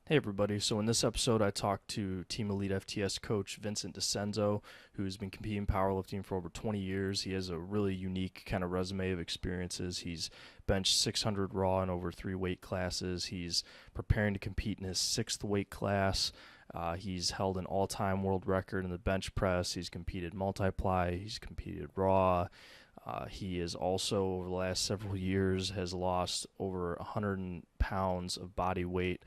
Hey everybody, so in this episode I talked to Team Elite FTS coach Vincent Dizenzo, who's been competing powerlifting for over 20 years. He has a really unique kind of resume of experiences. He's benched 600 raw in over 3 weight classes. He's preparing to compete in his 6th weight class. He's held an all-time world record in the bench press. He's competed multiply. He's competed raw. He is also, over the last several years, has lost over 100 pounds of body weight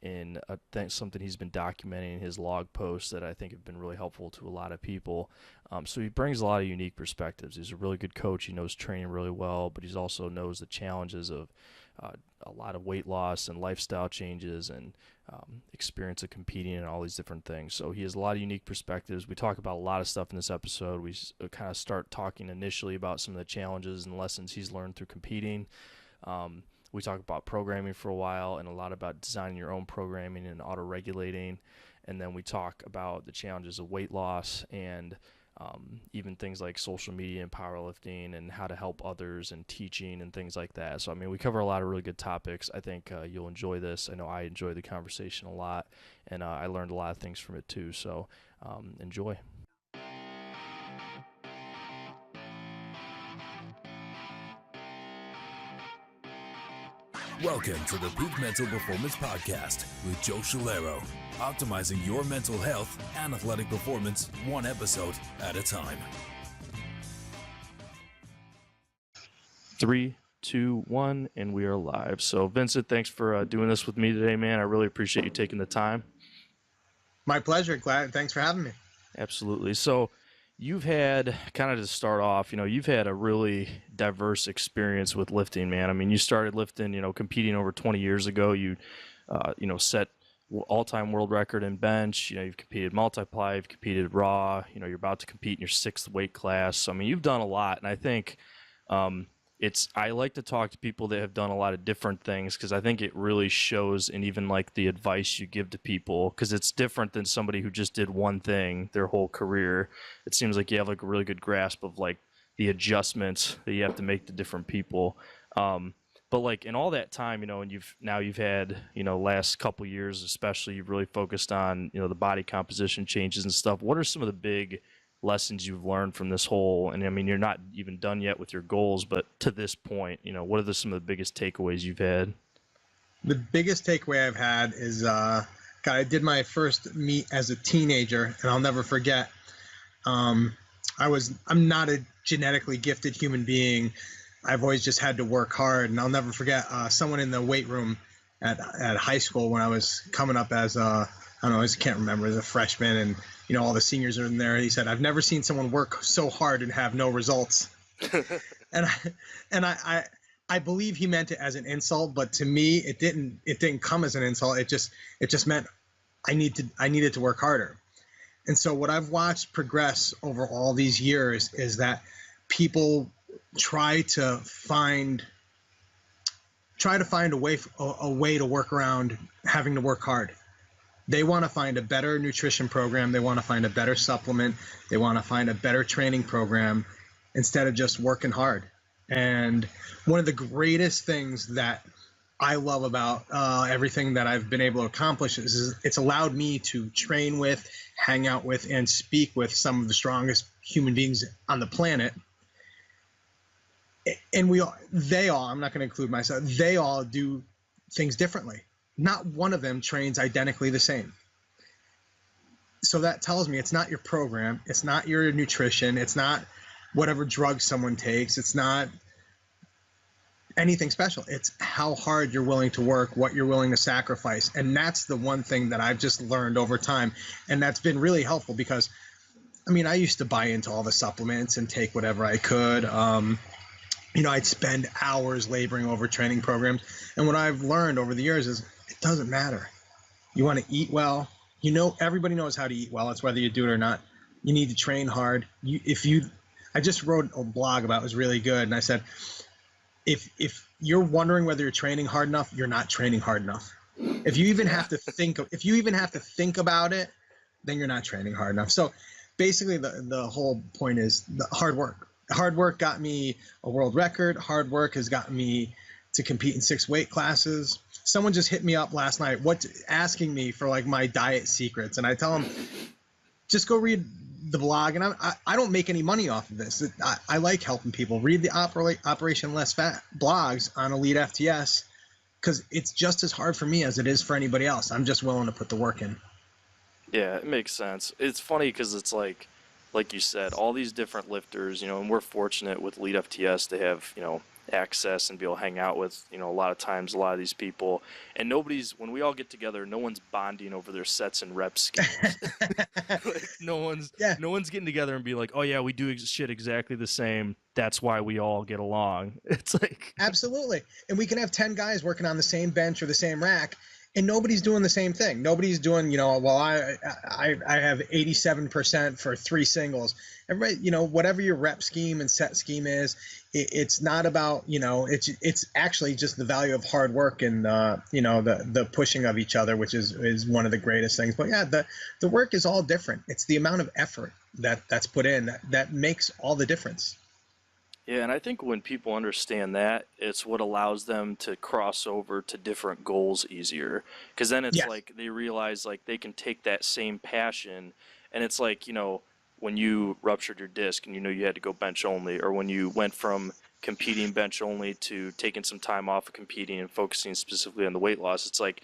in something he's been documenting in his log posts that I think have been really helpful to a lot of people. So he brings a lot of unique perspectives. He's a really good coach. He knows training really well, but he also knows the challenges of a lot of weight loss and lifestyle changes and experience of competing and all these different things. So he has a lot of unique perspectives. We talk about a lot of stuff in this episode. We kind of start talking initially about some of the challenges and lessons he's learned through competing. We talk about programming for a while and a lot about designing your own programming and auto-regulating. And then we talk about the challenges of weight loss and even things like social media and powerlifting and how to help others and teaching and things like that. So, I mean, we cover a lot of really good topics. I think you'll enjoy this. I know I enjoy the conversation a lot, and I learned a lot of things from it too. So enjoy. Welcome to the Peak Mental Performance Podcast with Joe Schillero, optimizing your mental health and athletic performance one episode at a time. 3, 2, 1, and we are live. So, Vincent, thanks for doing this with me today, man. I really appreciate you taking the time. My pleasure. Thanks for having me. Absolutely. So, you've had, kind of to start off, you've had a really diverse experience with lifting, man. I mean, you started lifting, competing over 20 years ago. You, set all-time world record in bench. You've competed multiply, you've competed raw. You're about to compete in your 6th weight class. So, I mean, you've done a lot, and I think I like to talk to people that have done a lot of different things because I think it really shows in even like the advice you give to people, because it's different than somebody who just did one thing their whole career. It seems like you have like a really good grasp of like the adjustments that you have to make to different people. But like in all that time, and you've had, last couple years especially, you've really focused on, the body composition changes and stuff. What are some of the big lessons you've learned from this whole, and I mean, you're not even done yet with your goals, but to this point, what are some of the biggest takeaways you've had? The biggest takeaway I've had is, I did my first meet as a teenager, and I'll never forget. I'm not a genetically gifted human being. I've always just had to work hard, and I'll never forget someone in the weight room at high school when I was coming up as I don't know, I just can't remember, as a freshman, and all the seniors are in there. He said, "I've never seen someone work so hard and have no results." and I believe he meant it as an insult, but to me, it didn't come as an insult. It just meant I needed to work harder. And so what I've watched progress over all these years is that people try to find a way to work around having to work hard. They want to find a better nutrition program. They want to find a better supplement. They want to find a better training program instead of just working hard. And one of the greatest things that I love about everything that I've been able to accomplish is it's allowed me to train with, hang out with, and speak with some of the strongest human beings on the planet. And they all, I'm not going to include myself, they all do things differently. Not one of them trains identically the same. So that tells me it's not your program, it's not your nutrition, it's not whatever drug someone takes, it's not anything special. It's how hard you're willing to work, what you're willing to sacrifice. And that's the one thing that I've just learned over time. And that's been really helpful because, I mean, I used to buy into all the supplements and take whatever I could. I'd spend hours laboring over training programs. And what I've learned over the years is it doesn't matter. You want to eat well. Everybody knows how to eat well. It's whether you do it or not. You need to train hard. I just wrote a blog about it. It was really good. And I said, if you're wondering whether you're training hard enough, you're not training hard enough. If you even have to think about it, then you're not training hard enough. So basically the whole point is the hard work. Hard work got me a world record. Hard work has gotten me to compete in 6 weight classes. Someone just hit me up last night, asking me for like my diet secrets, and I tell them, just go read the blog. And I don't make any money off of this. I like helping people. Read the Operation Less Fat blogs on Elite FTS, because it's just as hard for me as it is for anybody else. I'm just willing to put the work in. Yeah, it makes sense. It's funny because it's like you said, all these different lifters, and we're fortunate with Elite FTS to have, access and be able to hang out with, a lot of times, a lot of these people. And when we all get together, no one's bonding over their sets and rep schemes. Like, no one's getting together and be like, oh yeah, we do shit exactly the same. That's why we all get along. It's like, absolutely. And we can have 10 guys working on the same bench or the same rack, and nobody's doing the same thing. Nobody's doing, well, I have 87% for 3 singles. Everybody, whatever your rep scheme and set scheme is, it's not about, it's actually just the value of hard work and, the pushing of each other, which is one of the greatest things. But yeah, the work is all different. It's the amount of effort that's put in that makes all the difference. Yeah, and I think when people understand that, it's what allows them to cross over to different goals easier. Because then it's like they realize like they can take that same passion, and it's like, when you ruptured your disc and you had to go bench only, or when you went from competing bench only to taking some time off of competing and focusing specifically on the weight loss, it's like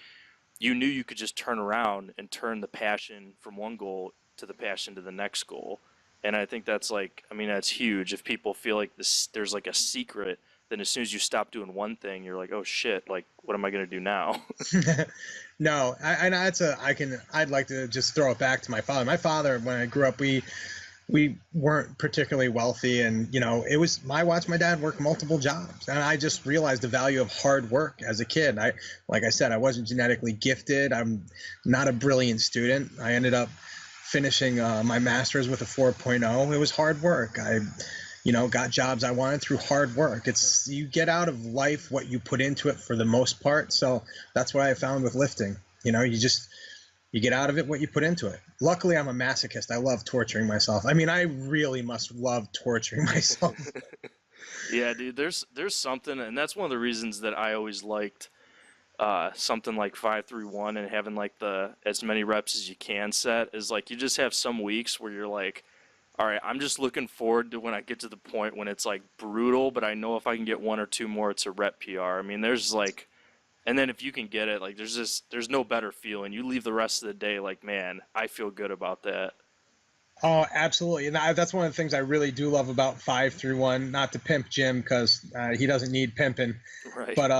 you knew you could just turn around and turn the passion from one goal to the passion to the next goal. And I think that's that's huge. If people feel like there's like a secret, then as soon as you stop doing one thing, you're like, oh shit, like what am I going to do now? No, I'd like to just throw it back to my father. My father, when I grew up, we weren't particularly wealthy, and I watched my dad work multiple jobs, and I just realized the value of hard work as a kid. Like I said, I wasn't genetically gifted. I'm not a brilliant student. I ended up finishing my master's with a 4.0. It was hard work. I got jobs I wanted through hard work. You get out of life what you put into it for the most part. So that's what I found with lifting. You get out of it what you put into it. Luckily, I'm a masochist. I love torturing myself. I really must love torturing myself. Yeah, dude, there's something, and that's one of the reasons that I always liked something like 5-3-1 and having like as many reps as you can set, is like you just have some weeks where you're like, all right, I'm just looking forward to when I get to the point when it's like brutal, but I know if I can get 1 or 2 more, it's a rep PR. There's like, and then if you can get it, like there's no better feeling. You leave the rest of the day like, man, I feel good about that. Oh, absolutely. And that's one of the things I really do love about 5-3-1, not to pimp Jim, because he doesn't need pimping, right? But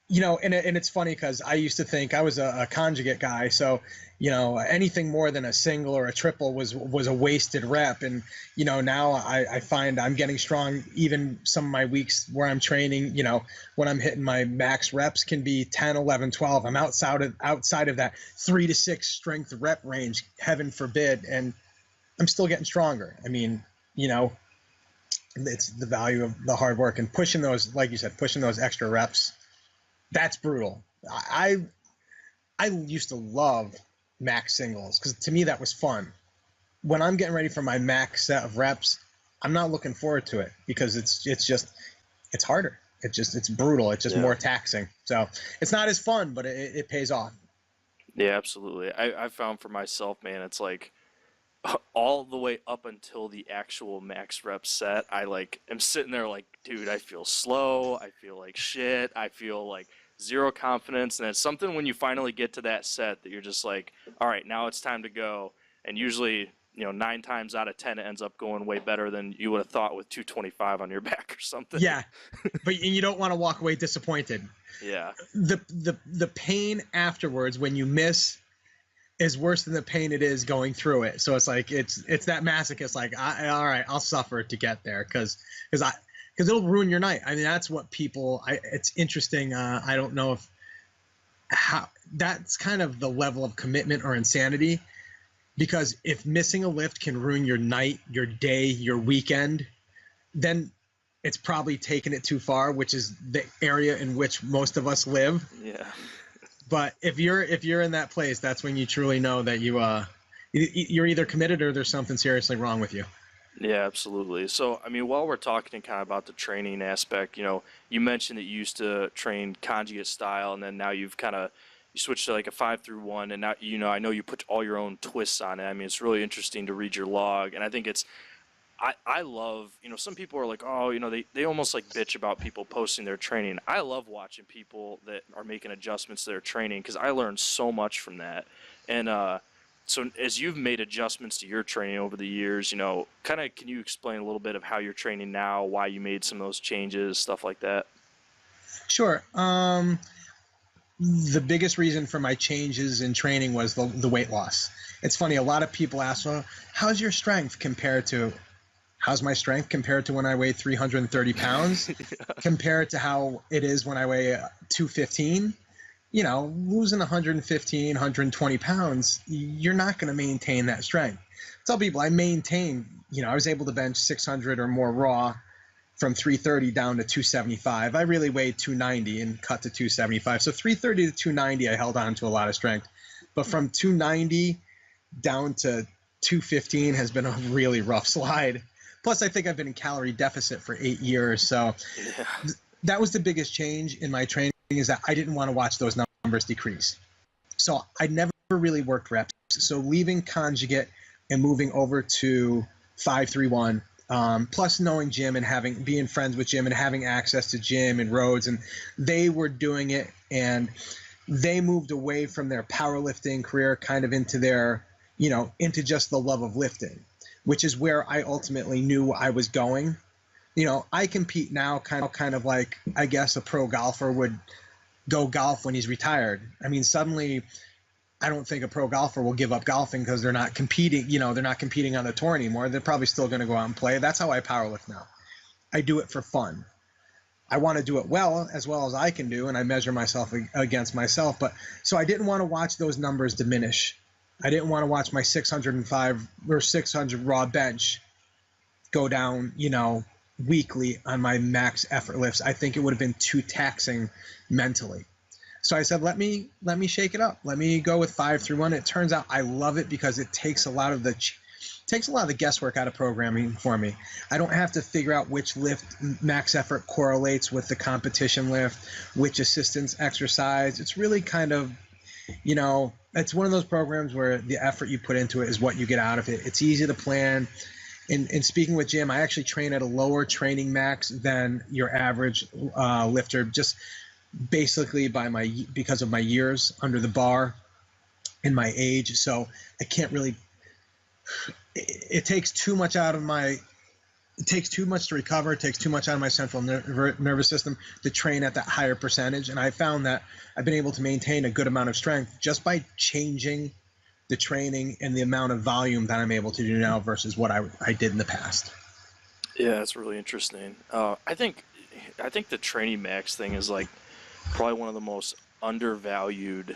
and it's funny because I used to think I was a conjugate guy, so anything more than a single or a triple was a wasted rep. And now I find I'm getting strong. Even some of my weeks where I'm training, when I'm hitting my max reps can be 10, 11, 12. I'm outside of that 3 to 6 strength rep range, heaven forbid, and I'm still getting stronger. It's the value of the hard work and pushing those, like you said, pushing those extra reps. That's brutal. I used to love max singles because to me that was fun. When I'm getting ready for my max set of reps, I'm not looking forward to it because it's harder. It's brutal. It's just more taxing. So it's not as fun, but it pays off. Yeah, absolutely. I found for myself, man, it's like all the way up until the actual max rep set, I am sitting there like, dude, I feel slow. I feel like shit. I feel like zero confidence. And it's something when you finally get to that set that you're just like, all right, now it's time to go. And usually, 9 times out of 10, it ends up going way better than you would have thought with 225 on your back or something. Yeah. But you don't want to walk away disappointed. Yeah. The pain afterwards when you miss is worse than the pain it is going through it. So it's like it's that masochist. Like, all right, I'll suffer to get there because it'll ruin your night. That's what people. It's interesting. I don't know how that's kind of the level of commitment or insanity, because if missing a lift can ruin your night, your day, your weekend, then it's probably taken it too far, which is the area in which most of us live. Yeah. But if you're in that place, that's when you truly know that you're either committed or there's something seriously wrong with you. Yeah, absolutely. So, I mean, while we're talking kind of about the training aspect, you mentioned that you used to train conjugate style, and then now you've kind of you switched to like a 5-through-1, and now I know you put all your own twists on it. I mean, it's really interesting to read your log, and I think I love, some people are like, oh, they almost like bitch about people posting their training. I love watching people that are making adjustments to their training because I learned so much from that. And so as you've made adjustments to your training over the years, kind of can you explain a little bit of how you're training now, why you made some of those changes, stuff like that? Sure. The biggest reason for my changes in training was the weight loss. It's funny, a lot of people ask, well, how's your strength compared to, how's my strength compared to when I weigh 330 pounds, compared to how it is when I weigh 215? Losing 115, 120 pounds, you're not going to maintain that strength. I tell people I maintain, I was able to bench 600 or more raw from 330 down to 275. I really weighed 290 and cut to 275. So 330 to 290, I held on to a lot of strength. But from 290 down to 215 has been a really rough slide. Plus, I think I've been in calorie deficit for 8 years. So that was the biggest change in my training, is that I didn't want to watch those numbers decrease. So I never really worked reps. So leaving conjugate and moving over to 5-3-1, plus knowing Jim and being friends with Jim and having access to Jim and Rhodes, and they were doing it, and they moved away from their powerlifting career kind of into their, into just the love of lifting, which is where I ultimately knew I was going. I compete now kind of like, I guess, a pro golfer would go golf when he's retired. I mean, suddenly I don't think a pro golfer will give up golfing because they're not competing, they're not competing on the tour anymore. They're probably still going to go out and play. That's how I powerlift now. I do it for fun. I want to do it well as I can do, and I measure myself against myself. But so I didn't want to watch those numbers diminish. I didn't want to watch my 605 or 600 raw bench go down, weekly on my max effort lifts. I think it would have been too taxing mentally. So I said, let me shake it up. Let me go with 5-3-1. It turns out I love it because it takes a lot of the guesswork out of programming for me. I don't have to figure out which lift max effort correlates with the competition lift, which assistance exercise. It's really kind of, it's one of those programs where the effort you put into it is what you get out of it. It's easy to plan. In speaking with Jim, I actually train at a lower training max than your average lifter, just basically because of my years under the bar and my age. So I can't really, it takes too much out of it takes too much to recover. It takes too much out of my central nervous system to train at that higher percentage. And I found that I've been able to maintain a good amount of strength just by changing the training and the amount of volume that I'm able to do now versus what I did in the past. Yeah, that's really interesting. I think the training max thing is like probably one of the most undervalued,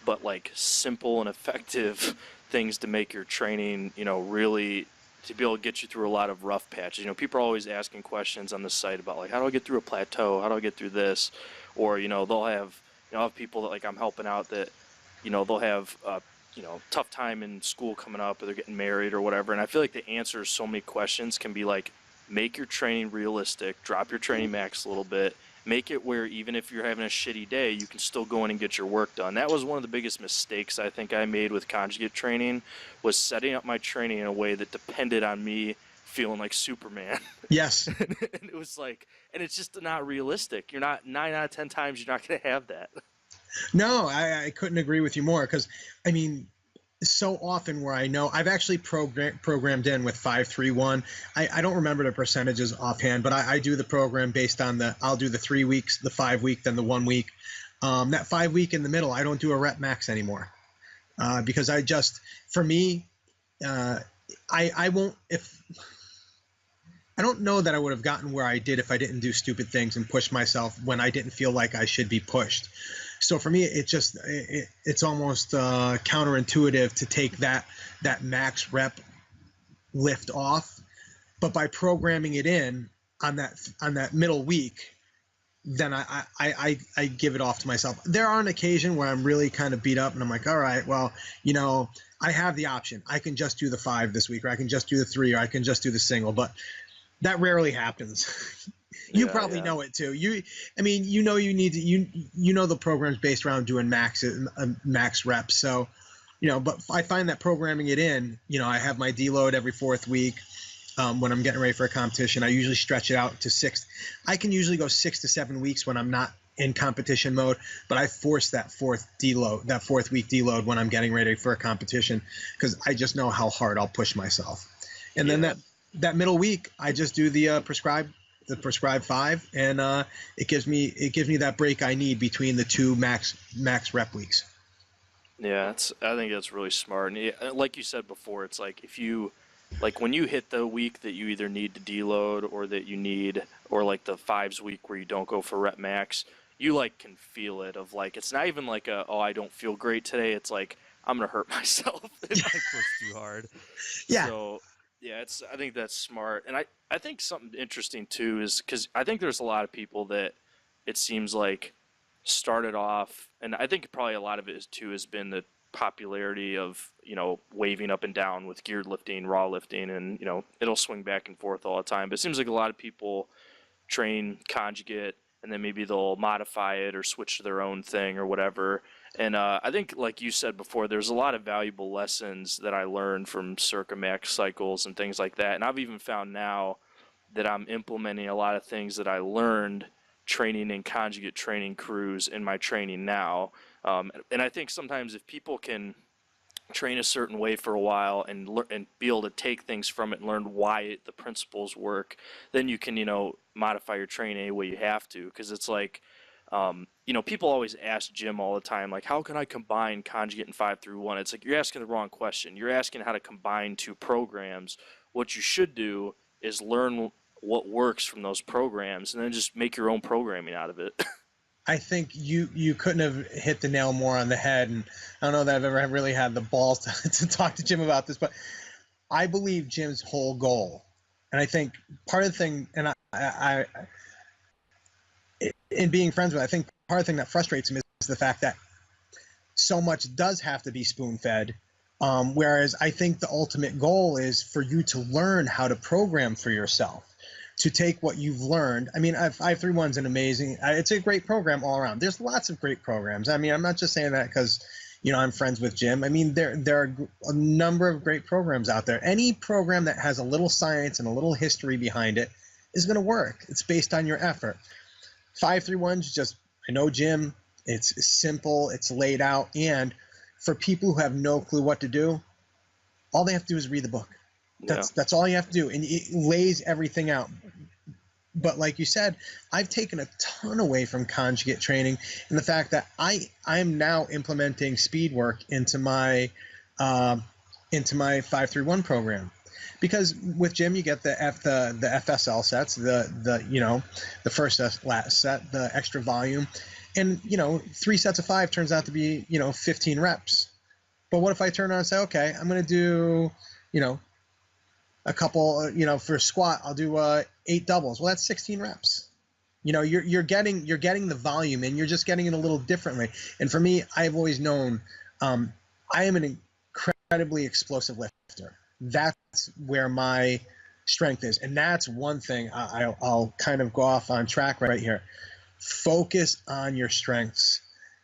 but like simple and effective things to make your training, really to be able to get you through a lot of rough patches. People are always asking questions on the site about like, how do I get through a plateau? How do I get through this? Or, they'll have, I'll have people that like I'm helping out that, they'll have, tough time in school coming up, or they're getting married or whatever. And I feel like the answer to so many questions can be like, make your training realistic, drop your training max a little bit, make it where even if you're having a shitty day, you can still go in and get your work done. That was one of the biggest mistakes I think I made with conjugate training, was setting up my training in a way that depended on me feeling like Superman. Yes. And it was like, and it's just not realistic. You're not, 9 out of 10 times, you're not going to have that. No, I couldn't agree with you more, because, I mean, so often where I know I've actually programmed in with 5-3-1. I don't remember the percentages offhand, but I do the program based on I'll do the 3 weeks, the 5 week, then the 1 week. That 5 week in the middle, I don't do a rep max anymore, because for me, I won't, I don't know that I would have gotten where I did if I didn't do stupid things and push myself when I didn't feel like I should be pushed. So for me, it's almost counterintuitive to take that max rep lift off, but by programming it in on that middle week, then I give it off to myself. There are an occasion where I'm really kind of beat up and I'm like, all right, well, I have the option. I can just do the 5 this week, or I can just do the 3, or I can just do the single, but that rarely happens. You probably know it too. You need to, you know the program's based around doing max reps. So, but I find that programming it in, I have my deload every 4th week. When I'm getting ready for a competition, I usually stretch it out to 6. I can usually go 6 to 7 weeks when I'm not in competition mode, but I force that 4th week deload when I'm getting ready for a competition, because I just know how hard I'll push myself. And then that middle week, I just do the prescribed 5, and it gives me that break I need between the 2 max rep weeks. Yeah, I think that's really smart. And like you said before, it's like when you hit the week that you either need to deload or like the 5s week where you don't go for rep max, you can feel it of it's not even I don't feel great today. It's like, I'm going to hurt myself if I push too hard. Yeah. So yeah, I think that's smart. And I think something interesting too is because I think there's a lot of people that it seems like started off, and I think probably a lot of it too has been the popularity of waving up and down with geared lifting, raw lifting, and it'll swing back and forth all the time. But it seems like a lot of people train Conjugate and then maybe they'll modify it or switch to their own thing or whatever. And I think, like you said before, there's a lot of valuable lessons that I learned from Circa Max cycles and things like that. And I've even found now that I'm implementing a lot of things that I learned training in Conjugate training crews in my training now. And I think sometimes if people can train a certain way for a while and be able to take things from it and learn why the principles work, then you can, modify your training any way you have to. Because it's like, people always ask Jim all the time, like, how can I combine Conjugate and 5-3-1? It's like, you're asking the wrong question. You're asking how to combine 2 programs. What you should do is learn what works from those programs and then just make your own programming out of it. I think you couldn't have hit the nail more on the head. And I don't know that I've ever really had the balls to talk to Jim about this, but I believe Jim's whole goal, and I think part of the thing, and I in being friends with, I think part of the thing that frustrates him is the fact that so much does have to be spoon-fed, whereas I think the ultimate goal is for you to learn how to program for yourself, to take what you've learned. I mean, 5-3-1's an amazing, it's a great program all around. There's lots of great programs. I mean, I'm not just saying that because, I'm friends with Jim. I mean, there are a number of great programs out there. Any program that has a little science and a little history behind it is going to work. It's based on your effort. 5-3-1's just, I know Jim, it's simple, it's laid out, and for people who have no clue what to do, all they have to do is read the book. That's all you have to do, and it lays everything out. But like you said, I've taken a ton away from Conjugate training, and the fact that I am now implementing speed work into my 5-3-1 program, because with Jim you get the FSL sets, the first last set, the extra volume, and 3 sets of 5 turns out to be 15 reps. But what if I turn around and say, okay, I'm going to do a couple, for a squat, I'll do 8 doubles. Well, that's 16 reps. You're getting the volume, and you're just getting it a little differently. And for me, I've always known I am an incredibly explosive lifter. That's where my strength is, and that's one thing I'll kind of go off on track right here. Focus on your strengths.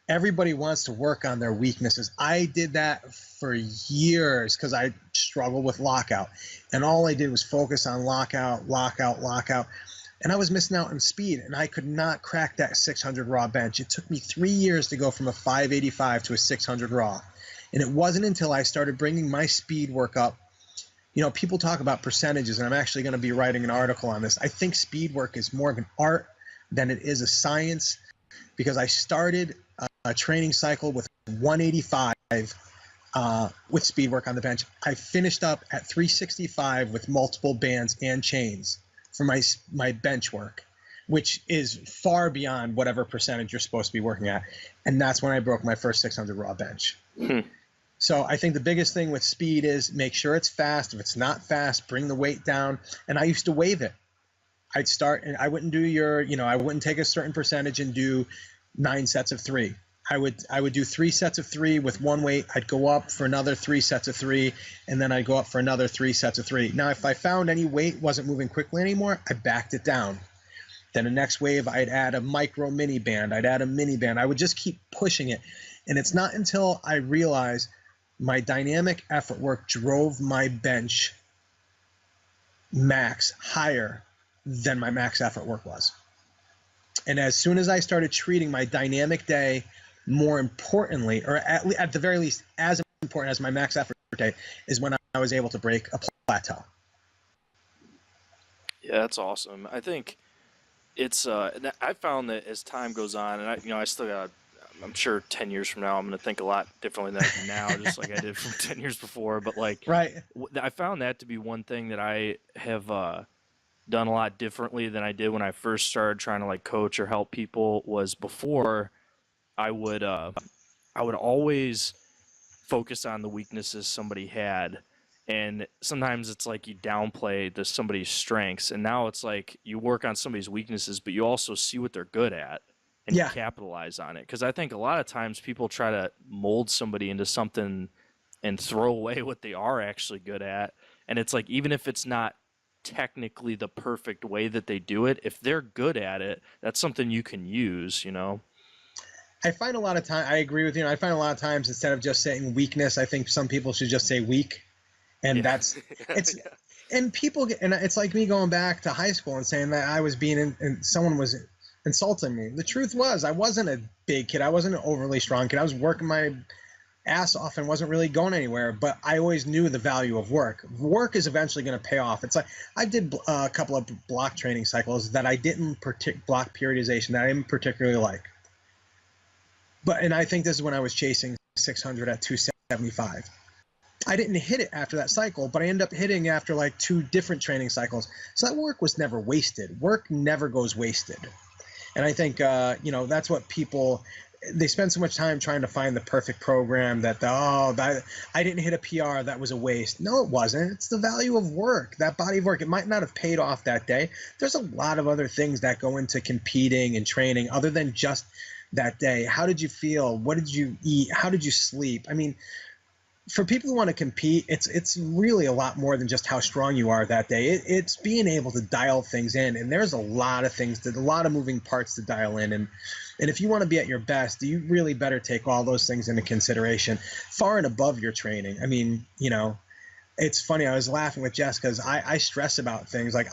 Everybody wants to work on their weaknesses. I did that for years because I struggled with lockout, and all I did was focus on lockout, and I was missing out on speed, and I could not crack that 600 raw bench. It took me 3 years to go from a 585 to a 600 raw, and it wasn't until I started bringing my speed work up. People talk about percentages, and I'm actually going to be writing an article on this. I think speed work is more of an art than it is a science, because I started a training cycle with 185 with speed work on the bench. I finished up at 365 with multiple bands and chains for my bench work, which is far beyond whatever percentage you're supposed to be working at. And that's when I broke my first 600 raw bench. So I think the biggest thing with speed is make sure it's fast. If it's not fast, bring the weight down. And I used to wave it. I'd start, and I wouldn't do I wouldn't take a certain percentage and do 9 sets of 3. I would do 3 sets of 3 with one weight. I'd go up for another 3 sets of 3, and then I'd go up for another 3 sets of 3. Now, if I found any weight wasn't moving quickly anymore, I backed it down. Then the next wave, I'd add a micro mini band. I'd add a mini band. I would just keep pushing it. And it's not until I realized my dynamic effort work drove my bench max higher than my max effort work was. And as soon as I started treating my dynamic day more importantly, or at the very least as important as my max effort day, is when I was able to break a plateau. Yeah, that's awesome. I think it's I found that as time goes on, and I still got, I'm sure 10 years from now I'm going to think a lot differently than I do now, just like I did from 10 years before. But like, right, I found that to be one thing that I have done a lot differently than I did when I first started trying to like coach or help people. Was before I would always focus on the weaknesses somebody had. And sometimes it's like you downplay somebody's strengths, and now it's like you work on somebody's weaknesses, but you also see what they're good at and you capitalize on it. Because I think a lot of times people try to mold somebody into something and throw away what they are actually good at. And it's like, even if it's not technically the perfect way that they do it, if they're good at it, that's something you can use, I find a lot of time, I agree with you. I find a lot of times instead of just saying weakness, I think some people should just say weak. And that's, it's, and people get, and it's like me going back to high school and saying that I was being, and someone was insulting me. The truth was, I wasn't a big kid. I wasn't an overly strong kid. I was working my ass off and wasn't really going anywhere, but I always knew the value of work. Work is eventually going to pay off. It's like, I did a couple of block training cycles that I didn't block periodization that I didn't particularly like. And I think this is when I was chasing 600 at 275. I didn't hit it after that cycle, but I ended up hitting after like 2 different training cycles. So that work was never wasted. Work never goes wasted. And I think, that's what people, they spend so much time trying to find the perfect program that, I didn't hit a PR, that was a waste. No, it wasn't. It's the value of work, that body of work. It might not have paid off that day. There's a lot of other things that go into competing and training other than just that day. How did you feel? What did you eat? How did you sleep? I mean, for people who want to compete, it's really a lot more than just how strong you are that day. It's being able to dial things in, and there's a lot of things, a lot of moving parts to dial in. And if you want to be at your best, you really better take all those things into consideration, far and above your training. I mean, it's funny. I was laughing with Jess because I stress about things like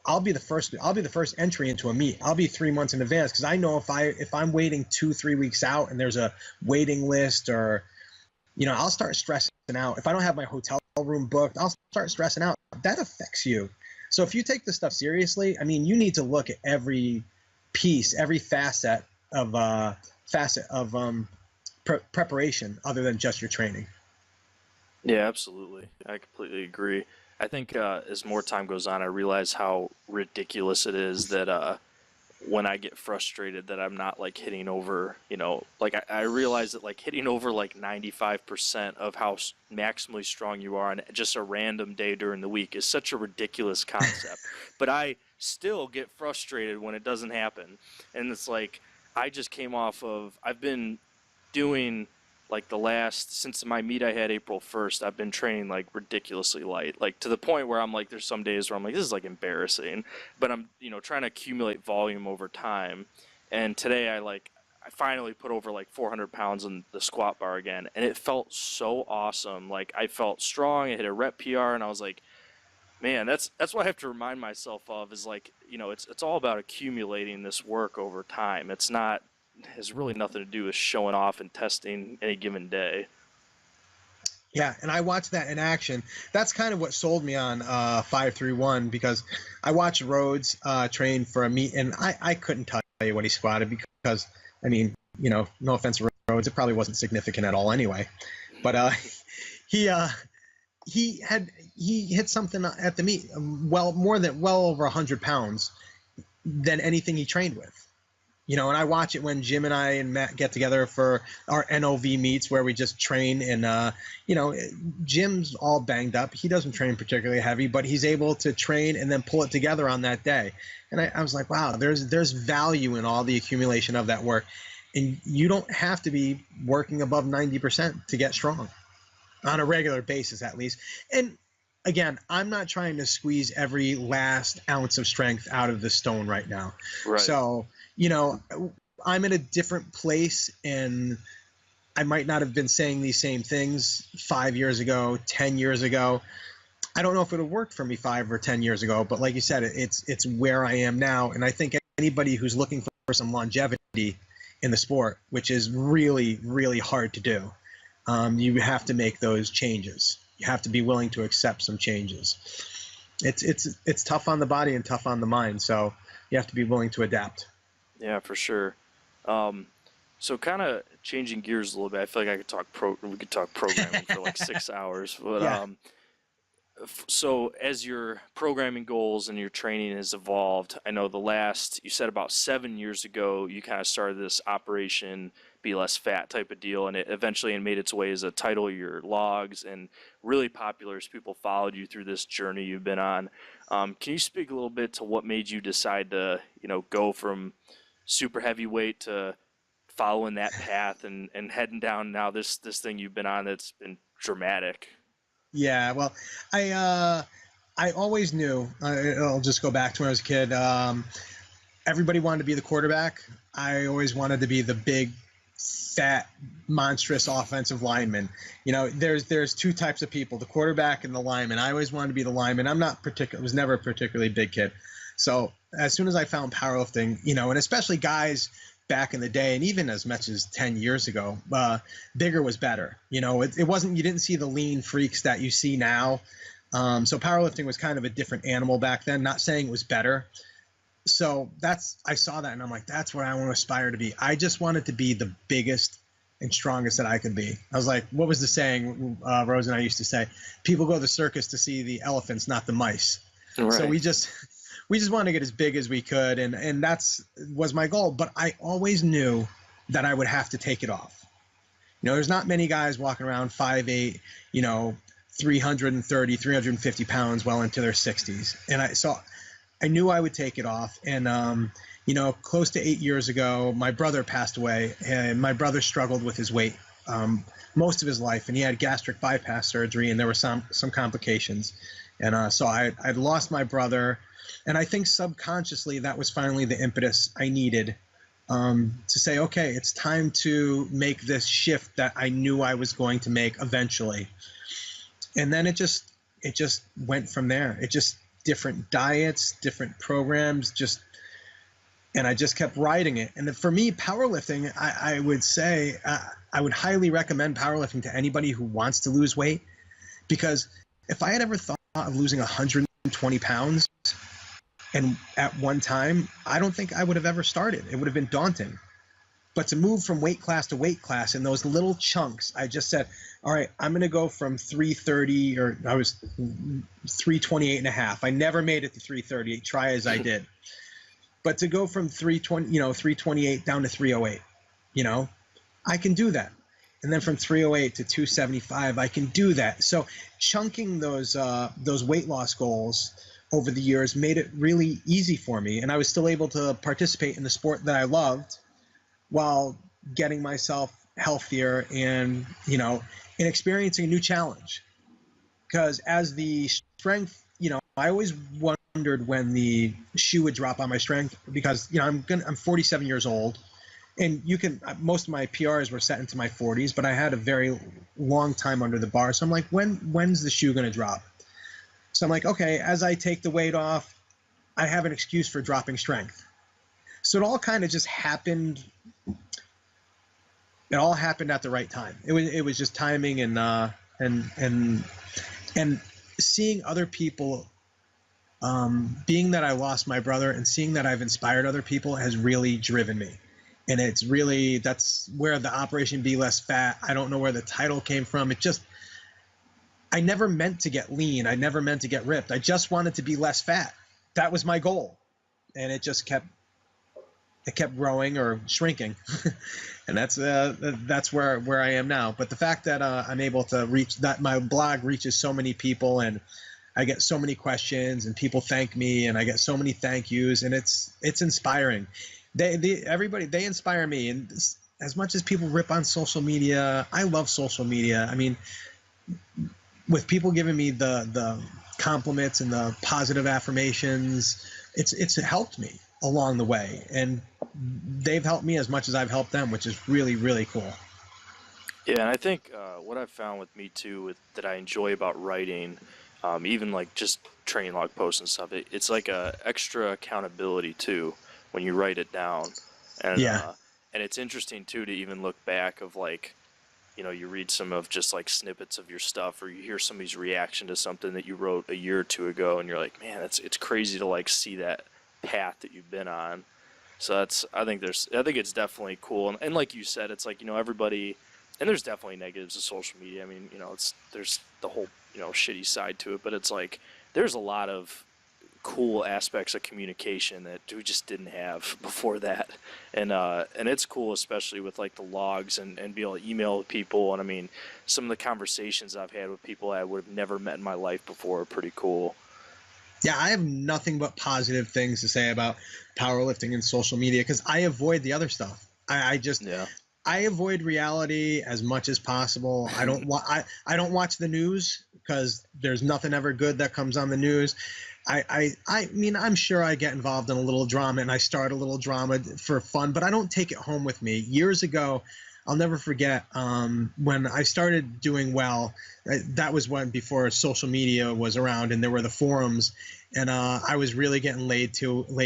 I'll be the first entry into a meet. I'll be 3 months in advance because I know if I'm waiting 2-3 weeks out and there's a waiting list, or I'll start stressing out. If I don't have my hotel room booked, I'll start stressing out. That affects you. So if you take this stuff seriously, I mean, you need to look at every piece, every facet of preparation other than just your training. Yeah, absolutely. I completely agree. I think as more time goes on, I realize how ridiculous it is that when I get frustrated that I'm not like hitting over, like I realize that like hitting over like 95% of how maximally strong you are on just a random day during the week is such a ridiculous concept. But I still get frustrated when it doesn't happen. And it's like, I just came off of, I've been doing like since my meet I had April 1st, I've been training like ridiculously light, like to the point where I'm like, there's some days where I'm like, this is like embarrassing, but I'm, trying to accumulate volume over time. And today I finally put over like 400 pounds on the squat bar again. And it felt so awesome. Like I felt strong. I hit a rep PR and I was like, man, that's what I have to remind myself of is like, it's all about accumulating this work over time. Has really nothing to do with showing off and testing any given day. Yeah, and I watched that in action. That's kind of what sold me on 531 because I watched Rhodes train for a meet, and I couldn't tell you what he squatted because, I mean, no offense to Rhodes, it probably wasn't significant at all anyway. But he hit something at the meet well over 100 pounds than anything he trained with. And I watch it when Jim and I and Matt get together for our NOV meets where we just train. And, Jim's all banged up. He doesn't train particularly heavy, but he's able to train and then pull it together on that day. And I was like, wow, there's value in all the accumulation of that work. And you don't have to be working above 90% to get strong on a regular basis, at least. And again, I'm not trying to squeeze every last ounce of strength out of the stone right now. Right. So, you know, I'm in a different place, and I might not have been saying these same things 5 years ago, 10 years ago. I don't know if it would have worked for me 5 or 10 years ago, but like you said, it's where I am now. And I think anybody who's looking for some longevity in the sport, which is really, really hard to do, you have to make those changes. You have to be willing to accept some changes. It's tough on the body and tough on the mind, so you have to be willing to adapt. Yeah, for sure. So kind of changing gears a little bit. I feel like we could talk programming for like 6 hours. But Yeah. So as your programming goals and your training has evolved, I know you said about 7 years ago, you kind of started this Operation Be Less Fat type of deal, and it eventually made its way as a title of your logs, and really popular as people followed you through this journey you've been on. Can you speak a little bit to what made you decide to, go from super heavyweight to following that path and heading down now this thing you've been on that's been dramatic? Yeah, well, I always knew. I'll just go back to when I was a kid. Everybody wanted to be the quarterback. I always wanted to be the big, fat, monstrous offensive lineman. There's two types of people: the quarterback and the lineman. I always wanted to be the lineman. Was never a particularly big kid. So as soon as I found powerlifting, and especially guys back in the day, and even as much as 10 years ago, bigger was better. It wasn't, you didn't see the lean freaks that you see now. So powerlifting was kind of a different animal back then, not saying it was better. So I saw that and I'm like, that's what I want to aspire to be. I just wanted to be the biggest and strongest that I could be. I was like, what was the saying Rose and I used to say? People go to the circus to see the elephants, not the mice. Right. So we just wanted to get as big as we could, and was my goal. But I always knew that I would have to take it off. There's not many guys walking around 5'8", 330, 350 pounds well into their 60s. And I knew I would take it off. And, close to 8 years ago, my brother passed away, and my brother struggled with his weight most of his life, and he had gastric bypass surgery, and there were some complications. And so I'd lost my brother. And I think subconsciously that was finally the impetus I needed to say, okay, it's time to make this shift that I knew I was going to make eventually. And then it just went from there. It just different diets, different programs, and I just kept riding it. And for me, powerlifting, I would say I would highly recommend powerlifting to anybody who wants to lose weight, because if I had ever thought of losing 120 pounds, and at one time, I don't think I would have ever started. It would have been daunting. But to move from weight class to weight class in those little chunks, I just said, all right, I'm going to go from 330, or I was 328 and a half. I never made it to 330, try as I did. But to go from 328 down to 308, I can do that. And then from 308 to 275, I can do that. So chunking those weight loss goals over the years made it really easy for me, and I was still able to participate in the sport that I loved while getting myself healthier and experiencing a new challenge. Because as the strength, I always wondered when the shoe would drop on my strength, because I'm 47 years old, and most of my PRs were set into my 40s, but I had a very long time under the bar. So I'm like, when's the shoe going to drop? So I'm like, okay, as I take the weight off, I have an excuse for dropping strength. So it all kind of just happened. It all happened at the right time. It was just timing, and seeing other people, being that I lost my brother and seeing that I've inspired other people has really driven me. And that's where the Operation Be Less Fat, I don't know where the title came from. I never meant to get lean. I never meant to get ripped. I just wanted to be less fat. That was my goal. And it just kept growing or shrinking. And that's where I am now. But the fact that I'm able to reach, that my blog reaches so many people, and I get so many questions, and people thank me, and I get so many thank yous, and it's inspiring. Everybody, they inspire me. And as much as people rip on social media, I love social media. I mean, with people giving me the compliments and the positive affirmations, it's helped me along the way, and they've helped me as much as I've helped them, which is really, really cool. Yeah, and I think what I've found with me too, that I enjoy about writing, even like just training log posts and stuff, it's like a extra accountability too when you write it down, and Yeah. uh, and it's interesting too to even look back of like, you read some of just like snippets of your stuff, or you hear somebody's reaction to something that you wrote a year or two ago, and you're like, man, it's crazy to like see that path that you've been on. So I think it's definitely cool, and like you said, it's like everybody, and there's definitely negatives of social media. I mean, there's the whole shitty side to it, but it's like there's a lot of cool aspects of communication that we just didn't have before that, and it's cool, especially with like the logs and be able to email people. And I mean, some of the conversations I've had with people I would have never met in my life before are pretty cool. Yeah, I have nothing but positive things to say about powerlifting and social media because I avoid the other stuff. I just Yeah. I avoid reality as much as possible. I don't watch the news because there's nothing ever good that comes on the news. I mean, I'm sure I get involved in a little drama and I start a little drama for fun, but I don't take it home with me. Years ago, I'll never forget when I started doing well. That was when before social media was around, and there were the forums, and I was really getting laid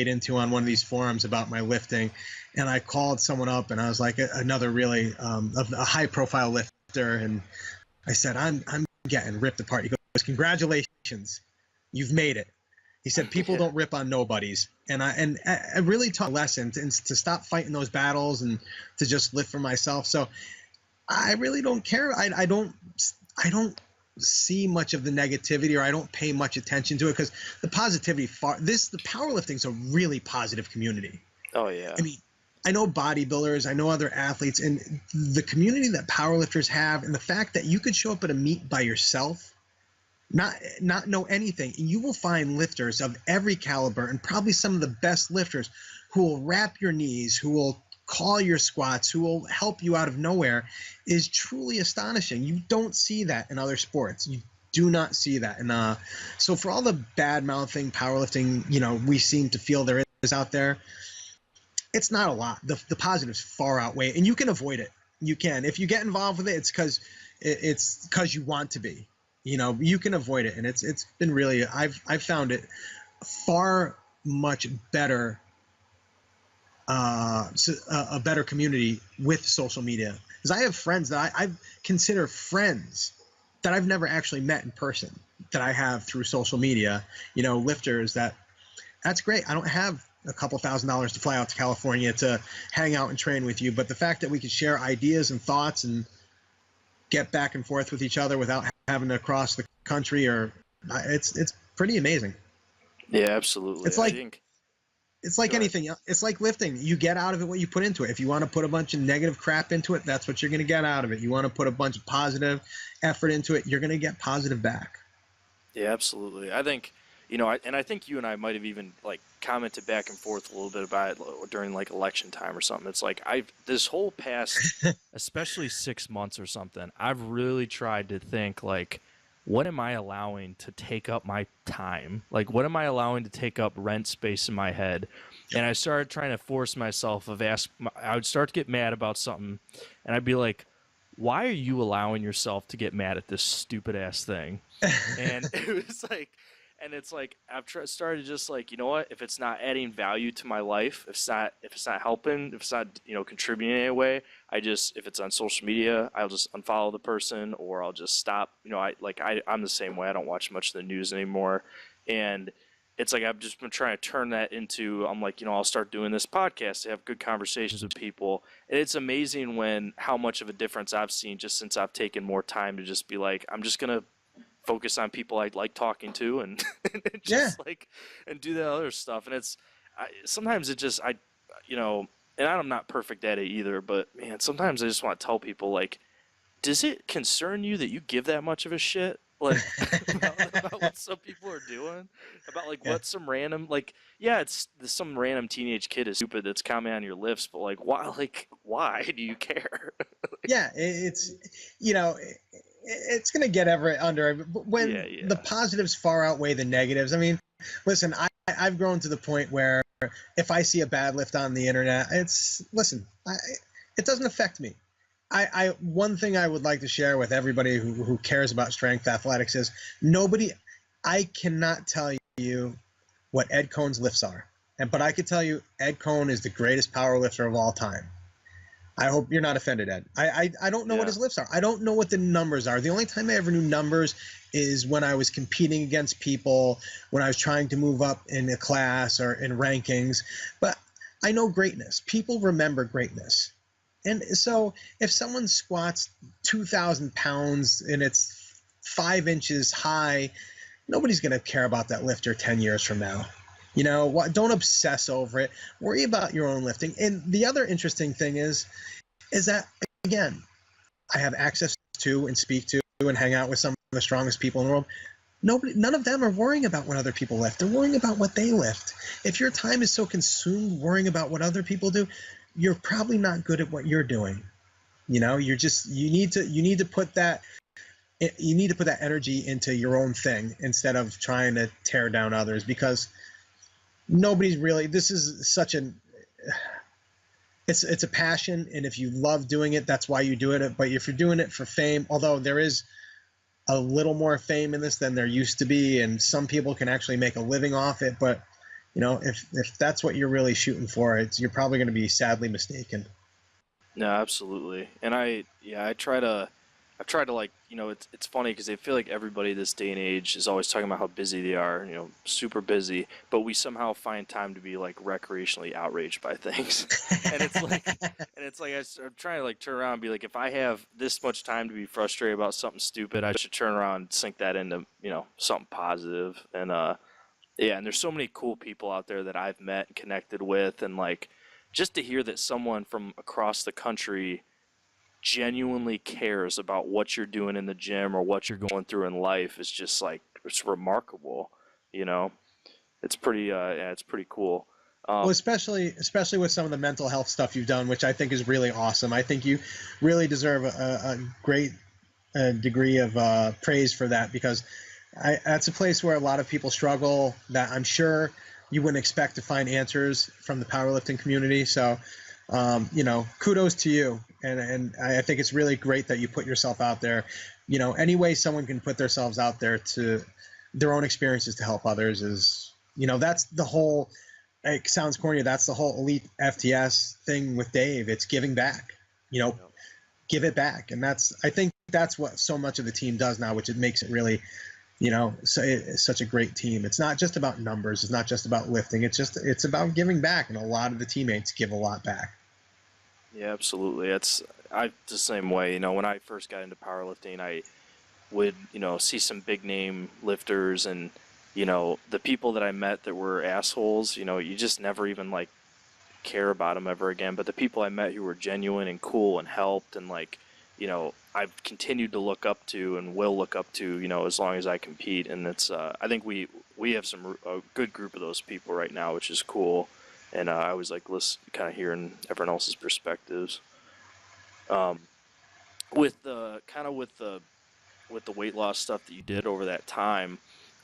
into on one of these forums about my lifting, and I called someone up, and I was like another really a high profile lifter, and I said I'm getting ripped apart. He goes, "Congratulations, you've made it." He said, "People Yeah. don't rip on nobodies," and I really taught lessons and to stop fighting those battles and to just live for myself. So I really don't care. I don't see much of the negativity, or I don't pay much attention to it because the positivity the powerlifting's a really positive community. Oh yeah. I mean, I know bodybuilders, I know other athletes, and the community that powerlifters have, and the fact that you could show up at a meet by yourself, not know anything, and you will find lifters of every caliber and probably some of the best lifters who will wrap your knees, who will call your squats, who will help you out of nowhere, is truly astonishing. You don't see that in other sports. You do not see that. And so for all the bad mouthing powerlifting, we seem to feel there is out there, it's not a lot. The positives far outweigh, and you can avoid it. You can. If you get involved with it, it's because you want to be. You can avoid it, and it's been really. I've found it far much better, a better community with social media, because I have friends that I consider friends that I've never actually met in person, that I have through social media. Lifters that's great. I don't have a couple $1,000s to fly out to California to hang out and train with you, but the fact that we can share ideas and thoughts and get back and forth with each other without having to cross the country, or it's pretty amazing. Yeah, absolutely. It's like I think it's like Go ahead. anything. It's like lifting. You get out of it what you put into it. If you want to put a bunch of negative crap into it, that's what you're going to get out of it. You want to put a bunch of positive effort into it, you're going to get positive back. Yeah, absolutely. I think, I think you and I might have even like commented back and forth a little bit about it during like election time or something. It's like this whole past, especially 6 months or something, I've really tried to think like, what am I allowing to take up my time? Like, what am I allowing to take up rent space in my head? And I started trying to force myself I would start to get mad about something, and I'd be like, why are you allowing yourself to get mad at this stupid ass thing? And it was like, and it's like started just like, you know what, if it's not adding value to my life, if it's not helping, if it's not contributing in any way, if it's on social media, I'll just unfollow the person, or I'll just stop. I'm the same way. I don't watch much of the news anymore, and it's like I've just been trying to turn that into, I'm like, I'll start doing this podcast to have good conversations with people. And it's amazing how much of a difference I've seen just since I've taken more time to just be like, I'm just gonna focus on people I like talking to, and and just and do that other stuff. And sometimes it just, and I'm not perfect at it either, but man, sometimes I just want to tell people, like, does it concern you that you give that much of a shit? like about what some people are doing, about like Yeah. what some random like yeah, it's some random teenage kid is stupid that's commenting on your lifts, but why do you care? Yeah, it's it's gonna get under it, but Yeah, when the yeah. positives far outweigh the negatives. I mean, listen, I've grown to the point where if I see a bad lift on the internet, it doesn't affect me. I one thing I would like to share with everybody who cares about strength athletics is nobody. I cannot tell you what Ed Cohn's lifts are, but I could tell you Ed Cohn is the greatest power lifter of all time. I hope you're not offended, Ed. I don't know what Yeah. his lifts are. I don't know what the numbers are. The only time I ever knew numbers is when I was competing against people, when I was trying to move up in a class or in rankings. But I know greatness. People remember greatness. And so if someone squats 2,000 pounds and it's 5 inches high, nobody's going to care about that lifter 10 years from now. Don't obsess over it. Worry about your own lifting. And the other interesting thing is that, again, I have access to and speak to and hang out with some of the strongest people in the world. None of them are worrying about what other people lift. They're worrying about what they lift. If your time is so consumed worrying about what other people do, you're probably not good at what you're doing. You need to put that energy into your own thing instead of trying to tear down others, because nobody's really, this is such it's a passion, and if you love doing it, that's why you do it. But if you're doing it for fame, although there is a little more fame in this than there used to be, and some people can actually make a living off it, but if that's what you're really shooting for, you're probably going to be sadly mistaken. No, absolutely. And I try to like, it's funny because I feel like everybody this day and age is always talking about how busy they are, super busy, but we somehow find time to be like recreationally outraged by things. And it's like I'm trying to like turn around and be like, if I have this much time to be frustrated about something stupid, I should turn around and sink that into, something positive. And yeah, and there's so many cool people out there that I've met and connected with, and like just to hear that someone from across the country genuinely cares about what you're doing in the gym or what you're going through in life is just like, it's remarkable. you know it's pretty yeah, it's pretty cool. Well, especially with some of the mental health stuff you've done, which I think is really awesome. I think you really deserve a great degree of praise for that, because that's a place where a lot of people struggle that I'm sure you wouldn't expect to find answers from the powerlifting community. So, kudos to you. And I think it's really great that you put yourself out there. Any way someone can put themselves out there to their own experiences to help others is, that's the whole, it sounds corny, that's the whole elite FTS thing with Dave. It's giving back, give it back. And I think that's what so much of the team does now, which it makes it really, so it's such a great team. It's not just about numbers. It's not just about lifting. It's about giving back. And a lot of the teammates give a lot back. Yeah, absolutely. I the same way. When I first got into powerlifting, I would, see some big name lifters, and, the people that I met that were assholes, you just never even like care about them ever again. But the people I met who were genuine and cool and helped, and like, I've continued to look up to and will look up to, as long as I compete. And it's, I think we have a good group of those people right now, which is cool. And I was like, listen, kind of hearing everyone else's perspectives. With the weight loss stuff that you did over that time,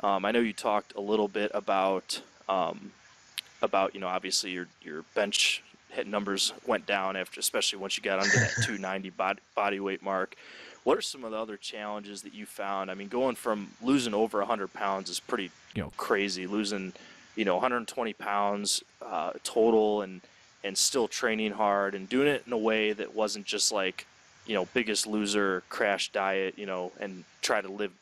I know you talked a little bit about obviously your bench hit numbers went down after, especially once you got under that 290 body weight mark. What are some of the other challenges that you found? I mean, going from losing over 100 pounds is pretty crazy. Losing 120 pounds total, and still training hard and doing it in a way that wasn't just like Biggest Loser crash diet, and try to live,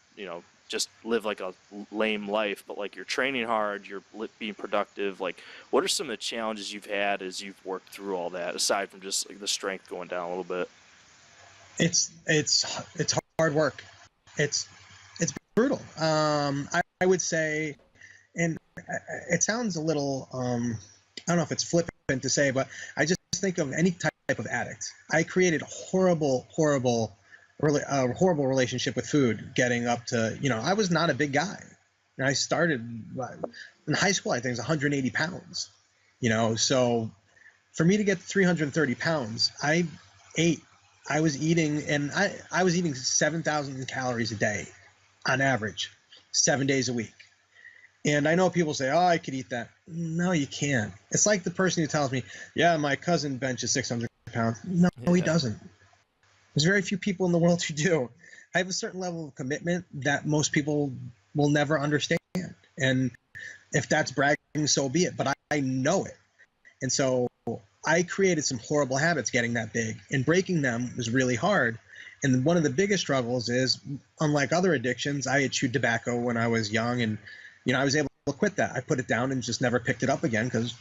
just live like a lame life, but like you're training hard, you're being productive. Like, what are some of the challenges you've had as you've worked through all that, aside from just like the strength going down a little bit? It's hard work. It's brutal. I would say, and it sounds a little, I don't know if it's flippant to say, but I just think of any type of addict. I created horrible a horrible relationship with food, getting up to, I was not a big guy. And I started in high school, I think it was 180 pounds, so for me to get 330 pounds, ate, I was eating, and I was eating 7,000 calories a day on average, 7 days a week. And I know people say, oh, I could eat that. No, you can't. It's like the person who tells me, yeah, my cousin benches 600 pounds. No, he doesn't. There's very few people in the world who do. I have a certain level of commitment that most people will never understand. And if that's bragging, so be it. But I know it. And so I created some horrible habits getting that big. And breaking them was really hard. And one of the biggest struggles is, unlike other addictions, I had chewed tobacco when I was young. And, I was able to quit that. I put it down and just never picked it up again because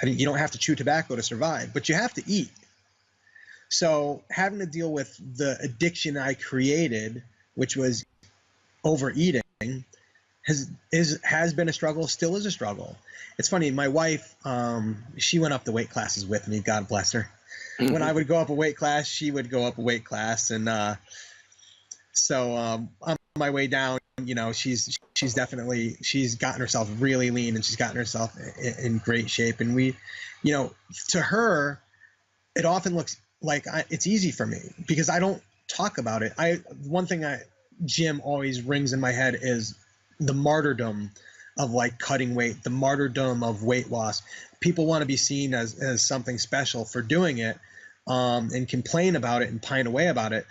you don't have to chew tobacco to survive, but you have to eat. So having to deal with the addiction I created, which was overeating, has been a struggle, still is a struggle. It's funny, my wife, she went up the weight classes with me, God bless her. When I would go up a weight class, she would go up a weight class. And so on my way down, she's gotten herself really lean, and she's gotten herself in great shape. And we, to her, it often looks like it's easy for me because I don't talk about it. One thing Jim always rings in my head is the martyrdom of like cutting weight, the martyrdom of weight loss. People want to be seen as something special for doing it, and complain about it and pine away about it.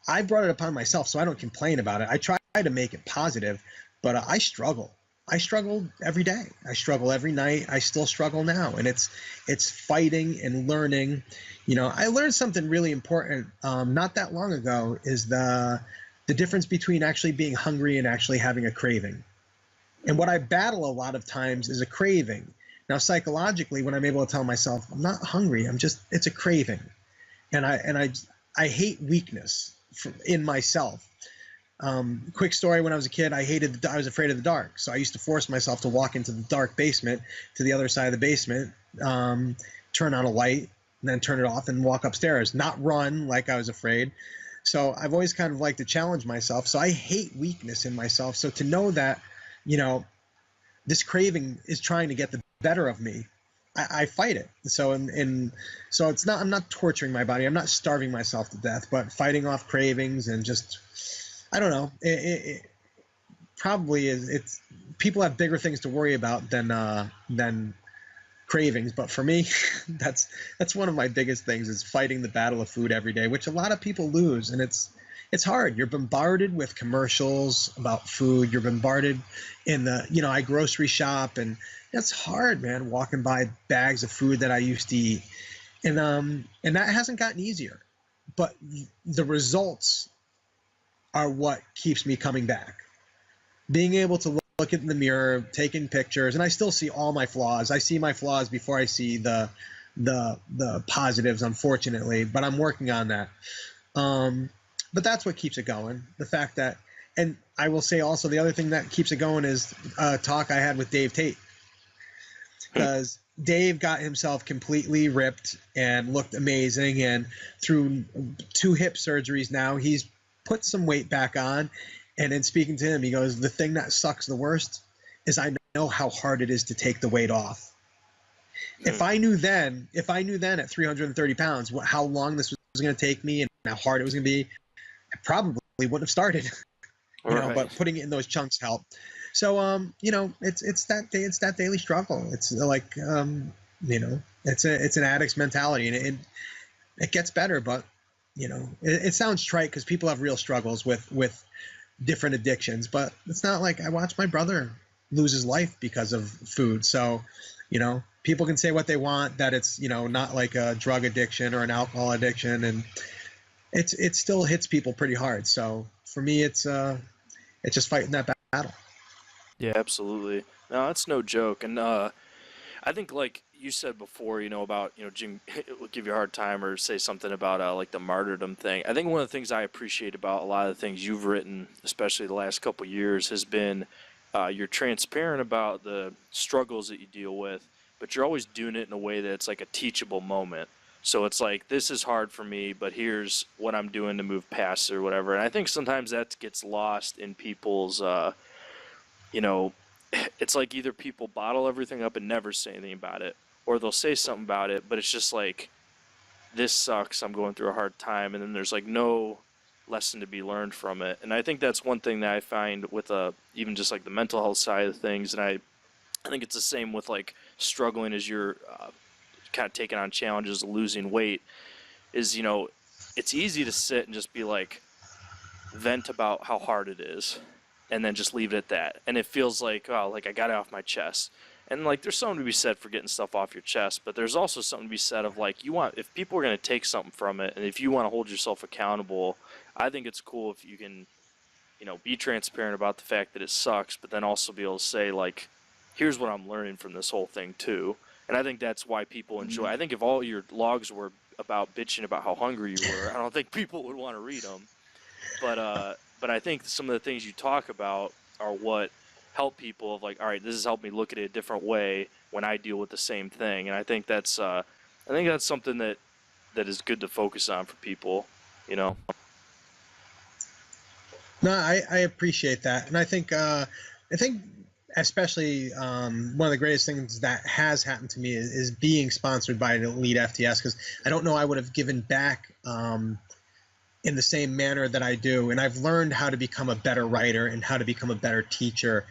I brought it upon myself, so I don't complain about it. I try to make it positive, but I struggle. I struggle every day. I struggle every night. I still struggle now, and it's fighting and learning. I learned something really important not that long ago, is the difference between actually being hungry and actually having a craving. And what I battle a lot of times is a craving. Now, psychologically, when I'm able to tell myself I'm not hungry, it's a craving, and I hate weakness in myself. Quick story: when I was a kid, I was afraid of the dark, so I used to force myself to walk into the dark basement, to the other side of the basement, turn on a light, and then turn it off and walk upstairs, not run like I was afraid. So I've always kind of liked to challenge myself. So I hate weakness in myself. So to know that, this craving is trying to get the better of me, I fight it. So so I'm not torturing my body. I'm not starving myself to death, but fighting off cravings and just, I don't know. It probably is. It's people have bigger things to worry about than cravings. But for me, that's one of my biggest things, is fighting the battle of food every day, which a lot of people lose. And it's hard. You're bombarded with commercials about food. You're bombarded I grocery shop, and it's hard, man, walking by bags of food that I used to eat. And that hasn't gotten easier, but the results are what keeps me coming back. Being able to look in the mirror, taking pictures, and I still see all my flaws. I see my flaws before I see the positives, unfortunately, but I'm working on that. But that's what keeps it going. The fact that, and I will say also, the other thing that keeps it going is a talk I had with Dave Tate. Because Dave got himself completely ripped and looked amazing, and through 2 hip surgeries now, he's put some weight back on. And in speaking to him, he goes, the thing that sucks the worst is I know how hard it is to take the weight off. If I knew then at 330 pounds how long this was going to take me and how hard it was going to be, I probably wouldn't have started. But putting it in those chunks helped. So it's that daily struggle. It's like it's an addict's mentality, and it gets better, but it sounds trite because people have real struggles with different addictions, but it's not like I watched my brother lose his life because of food. So people can say what they want, that it's not like a drug addiction or an alcohol addiction, and it still hits people pretty hard. So for me, it's just fighting that battle. Yeah, absolutely. No, that's no joke. And I think, like you said before, about, Jim will give you a hard time or say something about like the martyrdom thing. I think one of the things I appreciate about a lot of the things you've written, especially the last couple of years, has been you're transparent about the struggles that you deal with, but you're always doing it in a way that's like a teachable moment. So it's like, this is hard for me, but here's what I'm doing to move past it or whatever. And I think sometimes that gets lost in people's, you know, it's like either people bottle everything up and never say anything about it, or they'll say something about it, but it's just like, this sucks, I'm going through a hard time, and then there's like no lesson to be learned from it. And I think that's one thing that I find with even just like the mental health side of things, and I think it's the same with like struggling as you're kind of taking on challenges, losing weight, is, it's easy to sit and just be like, vent about how hard it is and then just leave it at that. And it feels like, oh, like I got it off my chest. And like there's something to be said for getting stuff off your chest, but there's also something to be said of like, if people are going to take something from it and if you want to hold yourself accountable, I think it's cool if you can, be transparent about the fact that it sucks, but then also be able to say like, here's what I'm learning from this whole thing too. And I think that's why people enjoy. I think if all your logs were about bitching about how hungry you were, I don't think people would want to read them. But I think some of the things you talk about are what help people of like, all right, this has helped me look at it a different way when I deal with the same thing. And I think that's something that is good to focus on for people, No, I appreciate that, and I think especially one of the greatest things that has happened to me is being sponsored by an elite FTS, because I don't know I would have given back in the same manner that I do, and I've learned how to become a better writer and how to become a better teacher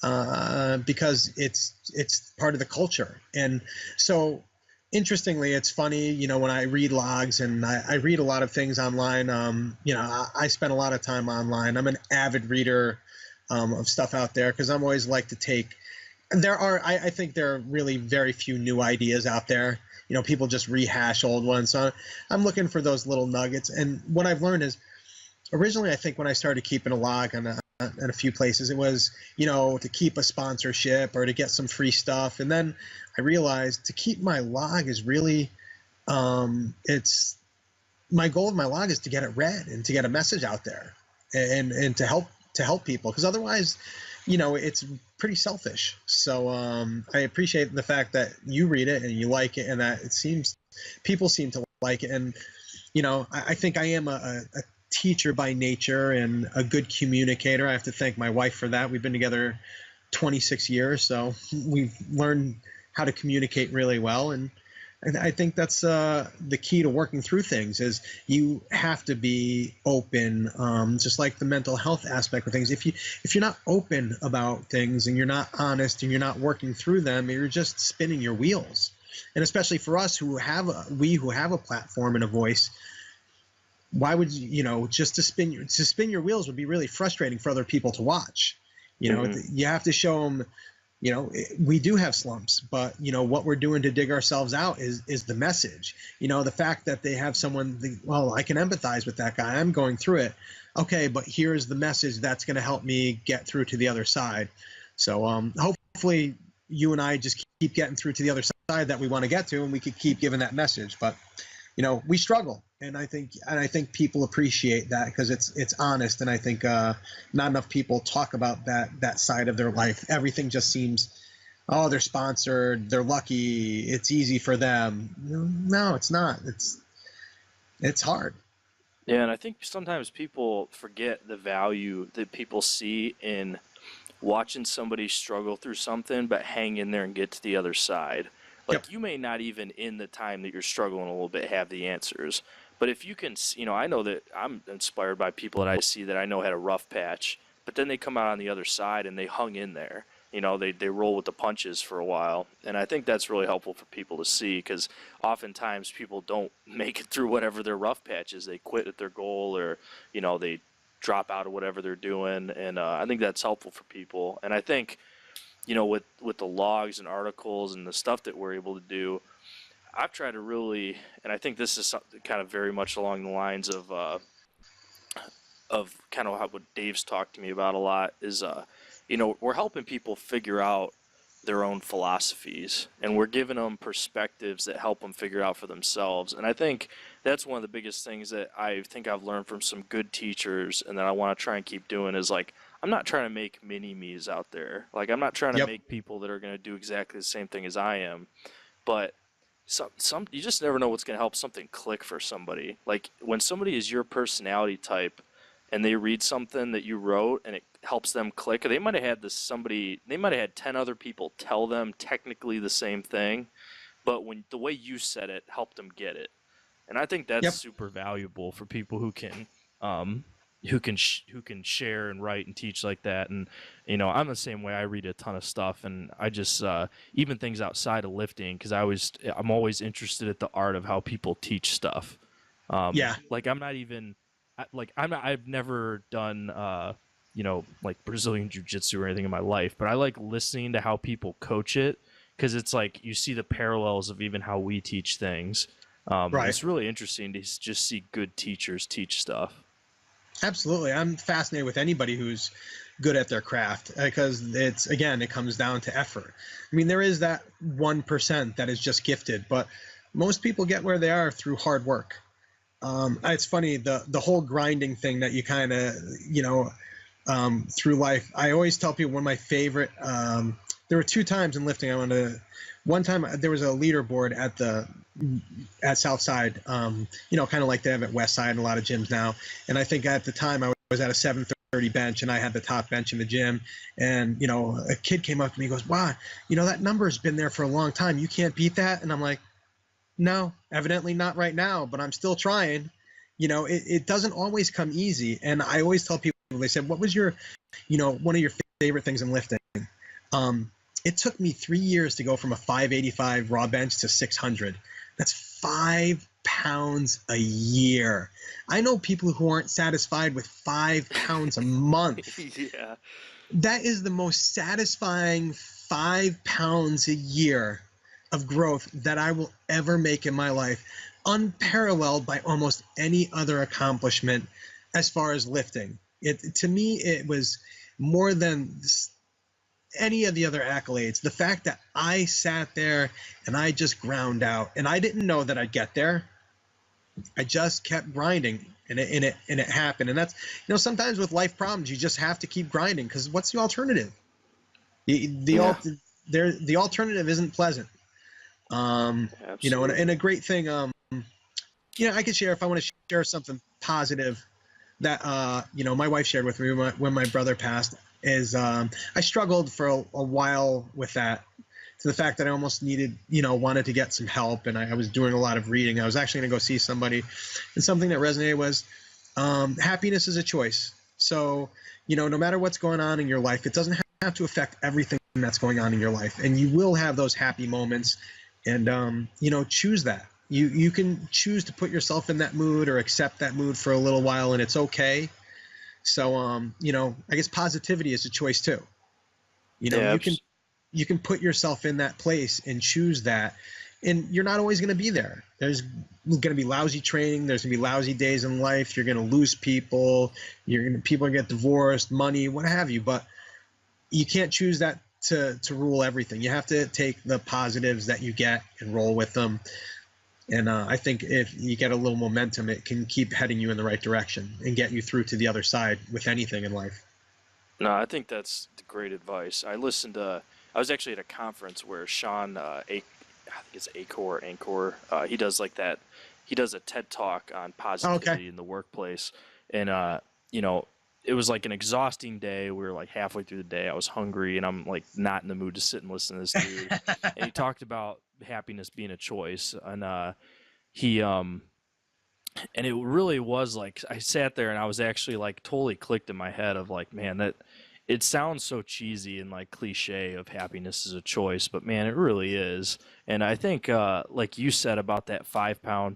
because it's part of the culture. And so interestingly, it's funny, when I read logs and I read a lot of things online, I spend a lot of time online. I'm an avid reader of stuff out there because I'm always like to take, I think there are really very few new ideas out there. People just rehash old ones. So I'm looking for those little nuggets. And what I've learned is, originally, I think when I started keeping a log in a few places, it was, to keep a sponsorship or to get some free stuff. And then I realized to keep my log is really, it's my goal of my log is to get it read and to get a message out there and to help people. Because otherwise, it's pretty selfish. So I appreciate the fact that you read it and you like it, and that people seem to like it. And, I think I am a teacher by nature and a good communicator. I have to thank my wife for that. We've been together 26 years, so we've learned how to communicate really well. And I think that's the key to working through things is you have to be open, just like the mental health aspect of things. If you're not open about things and you're not honest and you're not working through them, you're just spinning your wheels. And especially for us who have a platform and a voice, why would just to spin your wheels would be really frustrating for other people to watch. You have to show them. We do have slumps, but what we're doing to dig ourselves out is the message. The fact that they have someone, well, I can empathize with that guy. I'm going through it. Okay, but here's the message that's going to help me get through to the other side. So hopefully you and I just keep getting through to the other side that we want to get to, and we could keep giving that message. But we struggle, and I think people appreciate that because it's honest, and I think not enough people talk about that side of their life. Everything just seems, oh, they're sponsored, they're lucky, it's easy for them. No, it's not. It's hard. Yeah, and I think sometimes people forget the value that people see in watching somebody struggle through something but hang in there and get to the other side. Like, Yep. you may not even in the time that you're struggling a little bit have the answers. But if you can, I know that I'm inspired by people that I see that I know had a rough patch, but then they come out on the other side and they hung in there. They roll with the punches for a while. And I think that's really helpful for people to see because oftentimes people don't make it through whatever their rough patch is. They quit at their goal or, they drop out of whatever they're doing. And I think that's helpful for people. And I think, with the logs and articles and the stuff that we're able to do, I've tried to really, and I think this is something kind of very much along the lines of kind of what Dave's talked to me about a lot is, we're helping people figure out their own philosophies, and we're giving them perspectives that help them figure out for themselves. And I think that's one of the biggest things that I think I've learned from some good teachers, and that I want to try and keep doing is like, I'm not trying to make mini-me's out there. Like, I'm not trying to Yep. make people that are going to do exactly the same thing as I am, but some you just never know what's going to help something click for somebody. Like when somebody is your personality type and they read something that you wrote and it helps them click, or they might have had 10 other people tell them technically the same thing, but when the way you said it helped them get it. And I think that's Yep. super valuable for people um, who can share and write and teach like that. And I'm the same way. I read a ton of stuff, and I just even things outside of lifting, because I'm always interested at the art of how people teach stuff. Yeah. Like I'm not even I've never done like Brazilian jiu-jitsu or anything in my life, but I like listening to how people coach it, because it's like you see the parallels of even how we teach things. Right. It's really interesting to just see good teachers teach stuff. Absolutely. I'm fascinated with anybody who's good at their craft, because it comes down to effort. I mean, there is that 1% that is just gifted, but most people get where they are through hard work. It's funny, the whole grinding thing that you kind of, through life. I always tell people one of my favorite, there were two times in lifting one time there was a leaderboard at Southside, kind of like they have at Westside and a lot of gyms now. And I think at the time I was at a 730 bench, and I had the top bench in the gym. And, a kid came up to me and goes, wow, that number's been there for a long time. You can't beat that. And I'm like, no, evidently not right now, but I'm still trying. It doesn't always come easy. And I always tell people, they said, what was your, one of your favorite things in lifting? It took me 3 years to go from a 585 raw bench to 600. That's 5 pounds a year. I know people who aren't satisfied with 5 pounds a month. Yeah. That is the most satisfying 5 pounds a year of growth that I will ever make in my life, unparalleled by almost any other accomplishment as far as lifting. To me, it was more than any of the other accolades. The fact that I sat there and I just ground out, and I didn't know that I'd get there. I just kept grinding, and it happened. And that's, sometimes with life problems, you just have to keep grinding, because what's the alternative? The alternative isn't pleasant. And a great thing, I could share, if I want to share something positive that, my wife shared with me when my brother passed, is I struggled for a while with that, to the fact that I almost wanted to get some help, and I was doing a lot of reading. I was actually going to go see somebody, and something that resonated was happiness is a choice. So, no matter what's going on in your life, it doesn't have to affect everything that's going on in your life, and you will have those happy moments. And choose that. You can choose to put yourself in that mood or accept that mood for a little while, and it's okay. So I guess positivity is a choice too. You can put yourself in that place and choose that, and you're not always going to be there. There's going to be lousy training. There's going to be lousy days in life. You're going to lose people. People are going to get divorced, money, what have you. But you can't choose that to rule everything. You have to take the positives that you get and roll with them. And I think if you get a little momentum, it can keep heading you in the right direction and get you through to the other side with anything in life. No, I think that's great advice. I was actually at a conference where Sean, I think it's Anchor, he does like that. He does a TED talk on positivity in the workplace. And, it was like an exhausting day. We were like halfway through the day. I was hungry, and I'm like not in the mood to sit and listen to this dude. And he talked about happiness being a choice. And, and it really was like, I sat there and I was actually like totally clicked in my head of like, man, that it sounds so cheesy and like cliche of happiness is a choice, but man, it really is. And I think, like you said about that 5 pound,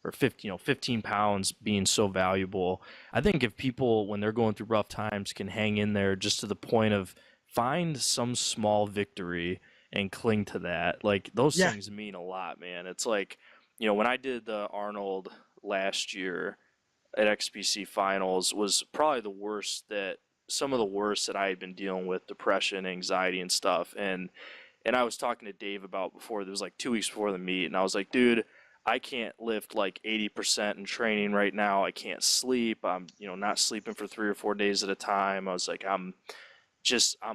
or 15 pounds being so valuable. I think if people, when they're going through rough times, can hang in there just to the point of find some small victory and cling to that, like those things mean a lot, man. It's like, when I did the Arnold last year at XPC finals was probably some of the worst that I had been dealing with, depression, anxiety, and stuff. And I was talking to Dave about before, it was like 2 weeks before the meet, and I was like, dude, I can't lift like 80% in training right now. I can't sleep. I'm, not sleeping for 3 or 4 days at a time. I was like, I'm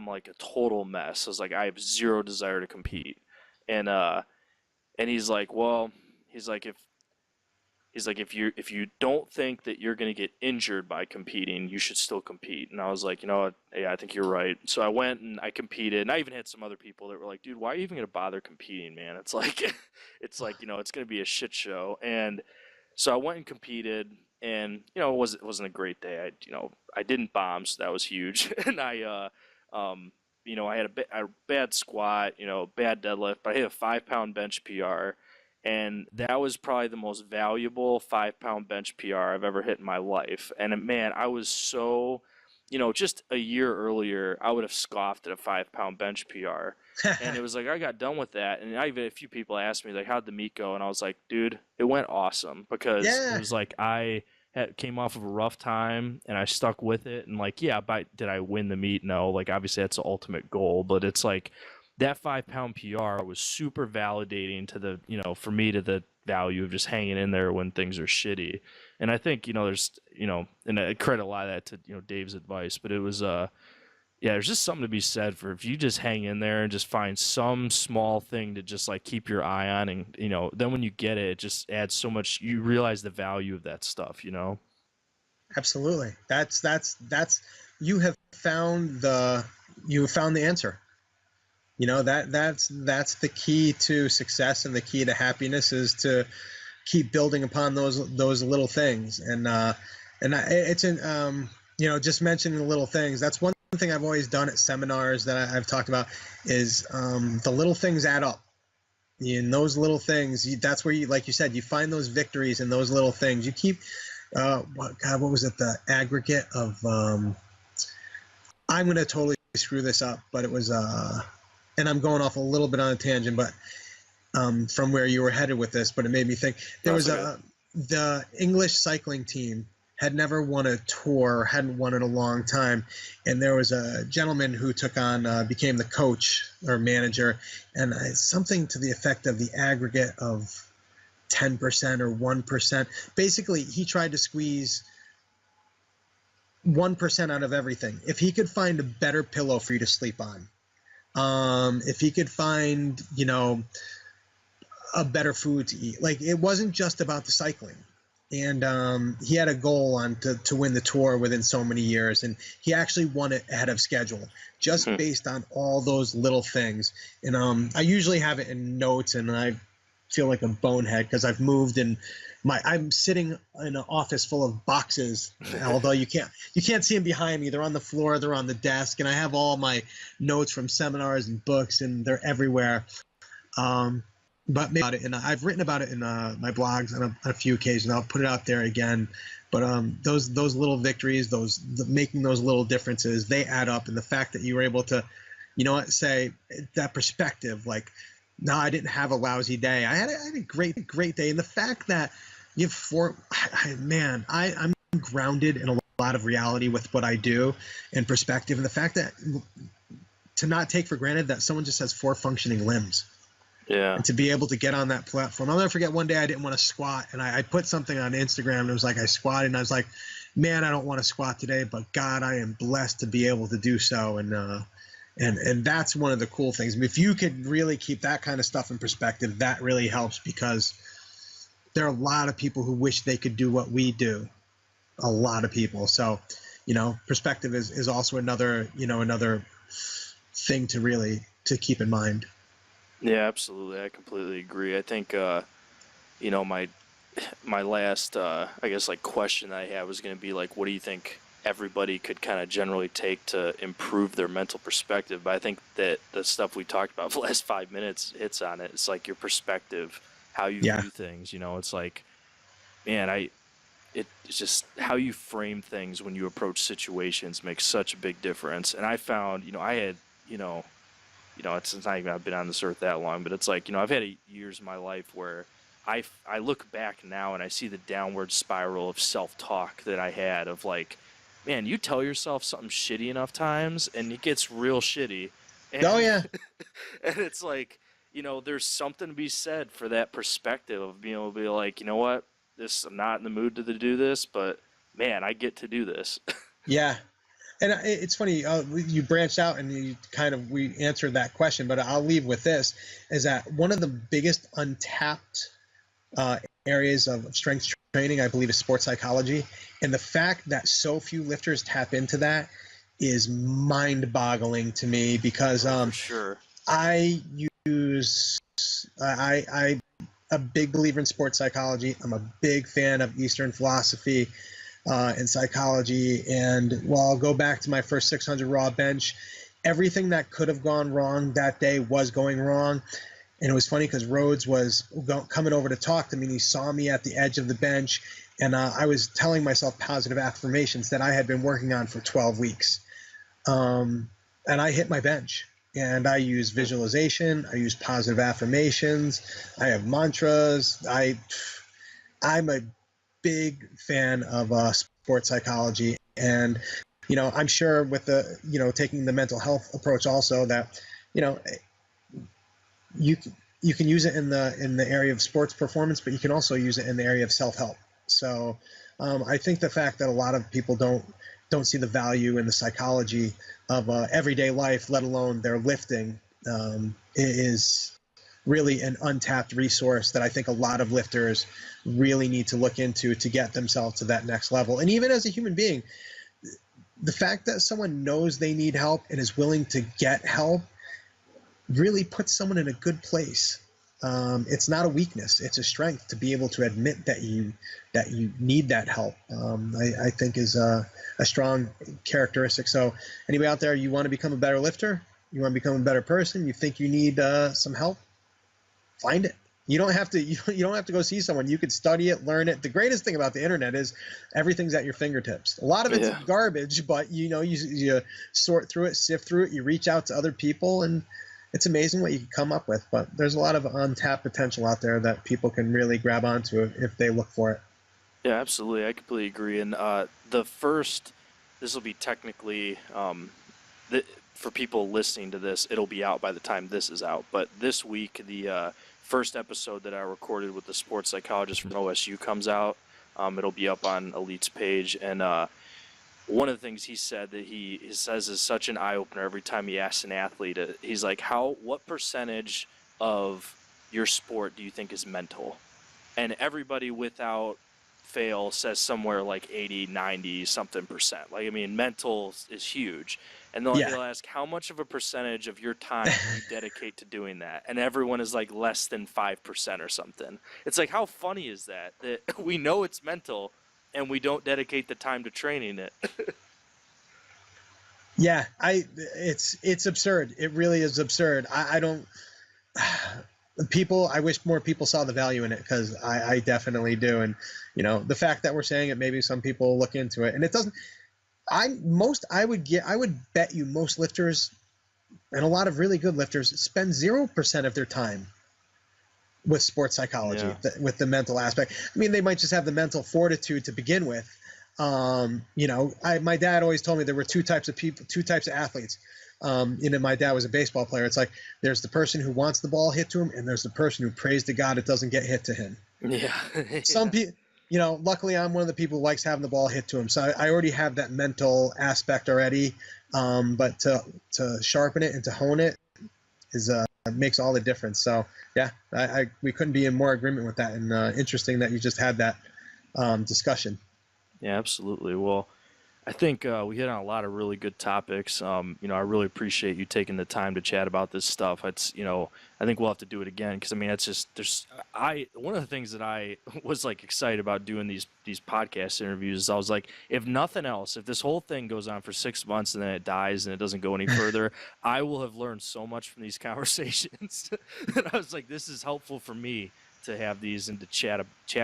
like a total mess. I was like, I have zero desire to compete. And And he's like, well, he's like, if you don't think that you're going to get injured by competing, you should still compete. And I was like, you know what? Yeah, I think you're right. So I went and I competed, and I even had some other people that were like, dude, why are you even going to bother competing, man? It's like, it's like, it's going to be a shit show. And so I went and competed, and it wasn't a great day. I didn't bomb, so that was huge. And I had a bad squat, bad deadlift, but I hit a 5 pound bench PR, and that was probably the most valuable 5 pound bench PR I've ever hit in my life. And man, I was so, just a year earlier, I would have scoffed at a 5 pound bench PR. And it was like I got done with that, and I even a few people asked me like, "How'd the meet go?" And I was like, "Dude, it went awesome," because it Yeah, was like came off of a rough time, and I stuck with it. And like, yeah, but did I win the meet? No. Like, obviously that's the ultimate goal, but it's like that 5 pound PR was super validating to the for me, to the value of just hanging in there when things are shitty. And I think there's and I credit a lot of that to Dave's advice, but it was yeah, there's just something to be said for if you just hang in there and just find some small thing to just like keep your eye on, and then when you get it, it just adds so much. You realize the value of that stuff. absolutely. That's you have found the answer. That's the key to success, and the key to happiness is to keep building upon those little things. It's in just mentioning the little things. That's one thing I've always done at seminars that I've talked about is the little things add up. In those little things, that's where you, like you said, you find those victories in those little things. You keep what was it? The aggregate of I'm going to totally screw this up, but it was and I'm going off a little bit on a tangent, but from where you were headed with this, but it made me think. There was the English cycling team had never won a tour, hadn't won in a long time, and there was a gentleman who took on, became the coach or manager, and something to the effect of the aggregate of 10% or 1%. Basically, he tried to squeeze 1% out of everything. If he could find a better pillow for you to sleep on, if he could find, a better food to eat, like it wasn't just about the cycling. And he had a goal to win the tour within so many years, and he actually won it ahead of schedule, just based on all those little things. And I usually have it in notes, and I feel like a bonehead because I've moved, and I'm sitting in an office full of boxes, although you can't see them behind me. They're on the floor, they're on the desk, and I have all my notes from seminars and books, and they're everywhere. But maybe about it, and I've written about it in my blogs on a few occasions. I'll put it out there again. But those little victories, making those little differences, they add up. And the fact that you were able to, say that perspective, like, no, I didn't have a lousy day. I had a great day. And the fact that you have I'm grounded in a lot of reality with what I do and perspective. And the fact that to not take for granted that someone just has 4 functioning limbs. Yeah. And to be able to get on that platform. I'll never forget one day I didn't want to squat, and I put something on Instagram, and it was like I squatted, and I was like, man, I don't want to squat today, but God, I am blessed to be able to do so. And that's one of the cool things. I mean, if you could really keep that kind of stuff in perspective, that really helps, because there are a lot of people who wish they could do what we do. A lot of people. So, perspective is also another thing to keep in mind. Yeah, absolutely. I completely agree. I think, my last, I guess, like question that I had was going to be like, what do you think everybody could kind of generally take to improve their mental perspective? But I think that the stuff we talked about for the last 5 minutes hits on it. It's like your perspective, how you view things. It's like, man, it's just how you frame things when you approach situations makes such a big difference. And I found, I had, it's not even I've been on this earth that long, but it's like, I've had years in my life where I look back now and I see the downward spiral of self-talk that I had of like, man, you tell yourself something shitty enough times and it gets real shitty. And, Oh, yeah. And it's like, there's something to be said for that perspective of being able to be like, you know what, I'm not in the mood to do this, but man, I get to do this. Yeah. And it's funny, you branched out and we answered that question, but I'll leave with this, is that one of the biggest untapped areas of strength training, I believe, is sports psychology. And the fact that so few lifters tap into that is mind-boggling to me, because For sure. I'm a big believer in sports psychology. I'm a big fan of Eastern philosophy and psychology. And while I'll go back to my first 600 raw bench, everything that could have gone wrong that day was going wrong. And it was funny because Rhodes was coming over to talk to me, and he saw me at the edge of the bench, and I was telling myself positive affirmations that I had been working on for 12 weeks. And I hit my bench, and I use visualization. I use positive affirmations. I have mantras. I'm a big fan of sports psychology, and I'm sure with the taking the mental health approach also, that you can use it in the area of sports performance, but you can also use it in the area of self-help. So I think the fact that a lot of people don't see the value in the psychology of everyday life, let alone their lifting, is really an untapped resource that I think a lot of lifters really need to look into to get themselves to that next level. And even as a human being, the fact that someone knows they need help and is willing to get help really puts someone in a good place. It's not a weakness; it's a strength to be able to admit that you need that help. I think is a strong characteristic. So, anybody out there, you want to become a better lifter, you want to become a better person, you think you need some help, find it. You don't have to. You don't have to go see someone. You could study it, learn it. The greatest thing about the internet is everything's at your fingertips. A lot of it's garbage, but you sort through it, sift through it. You reach out to other people, and it's amazing what you can come up with. But there's a lot of untapped potential out there that people can really grab onto if they look for it. Yeah, absolutely. I completely agree. And this will be technically, for people listening to this, it'll be out by the time this is out. But this week, the first episode that I recorded with the sports psychologist from OSU comes out. It'll be up on Elite's page. And one of the things he said that he says is such an eye-opener every time he asks an athlete, he's like, what percentage of your sport do you think is mental? And everybody without fail says somewhere like 80, 90 something percent. Like, I mean, mental is huge. And they'll ask, how much of a percentage of your time do you dedicate to doing that? And everyone is like less than 5% or something. It's like, how funny is that we know it's mental and we don't dedicate the time to training it? Yeah, it's absurd. It really is absurd. I wish more people saw the value in it, because I definitely do. And the fact that we're saying it, maybe some people look into it, and it doesn't. I would bet you most lifters, and a lot of really good lifters, spend 0% of their time with sports psychology, with the mental aspect. I mean, they might just have the mental fortitude to begin with. My dad always told me there were two types of people, two types of athletes. My dad was a baseball player. It's like there's the person who wants the ball hit to him, and there's the person who prays to God it doesn't get hit to him. Yeah. Some people, luckily I'm one of the people who likes having the ball hit to him. So I already have that mental aspect already. But to sharpen it and to hone it makes all the difference. So yeah, we couldn't be in more agreement with that. And interesting that you just had that discussion. Yeah, absolutely. Well, I think we hit on a lot of really good topics. I really appreciate you taking the time to chat about this stuff. It's, I think we'll have to do it again, because I mean, it's just one of the things that I was like excited about doing these podcast interviews is I was like, if nothing else, if this whole thing goes on for 6 months and then it dies and it doesn't go any further, I will have learned so much from these conversations. And I was like, this is helpful for me to have these and to chat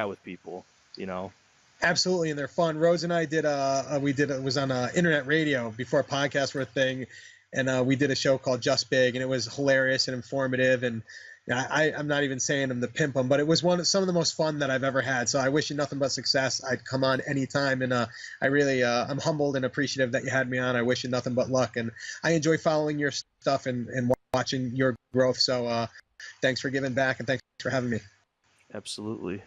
with people, Absolutely, and they're fun. Rose and I it was on internet radio before podcasts were a thing, and we did a show called Just Big, and it was hilarious and informative. And I'm not even saying them to pimp them, but it was some of the most fun that I've ever had. So I wish you nothing but success. I'd come on anytime, and I really I'm humbled and appreciative that you had me on. I wish you nothing but luck, and I enjoy following your stuff and watching your growth. So thanks for giving back, and thanks for having me. Absolutely.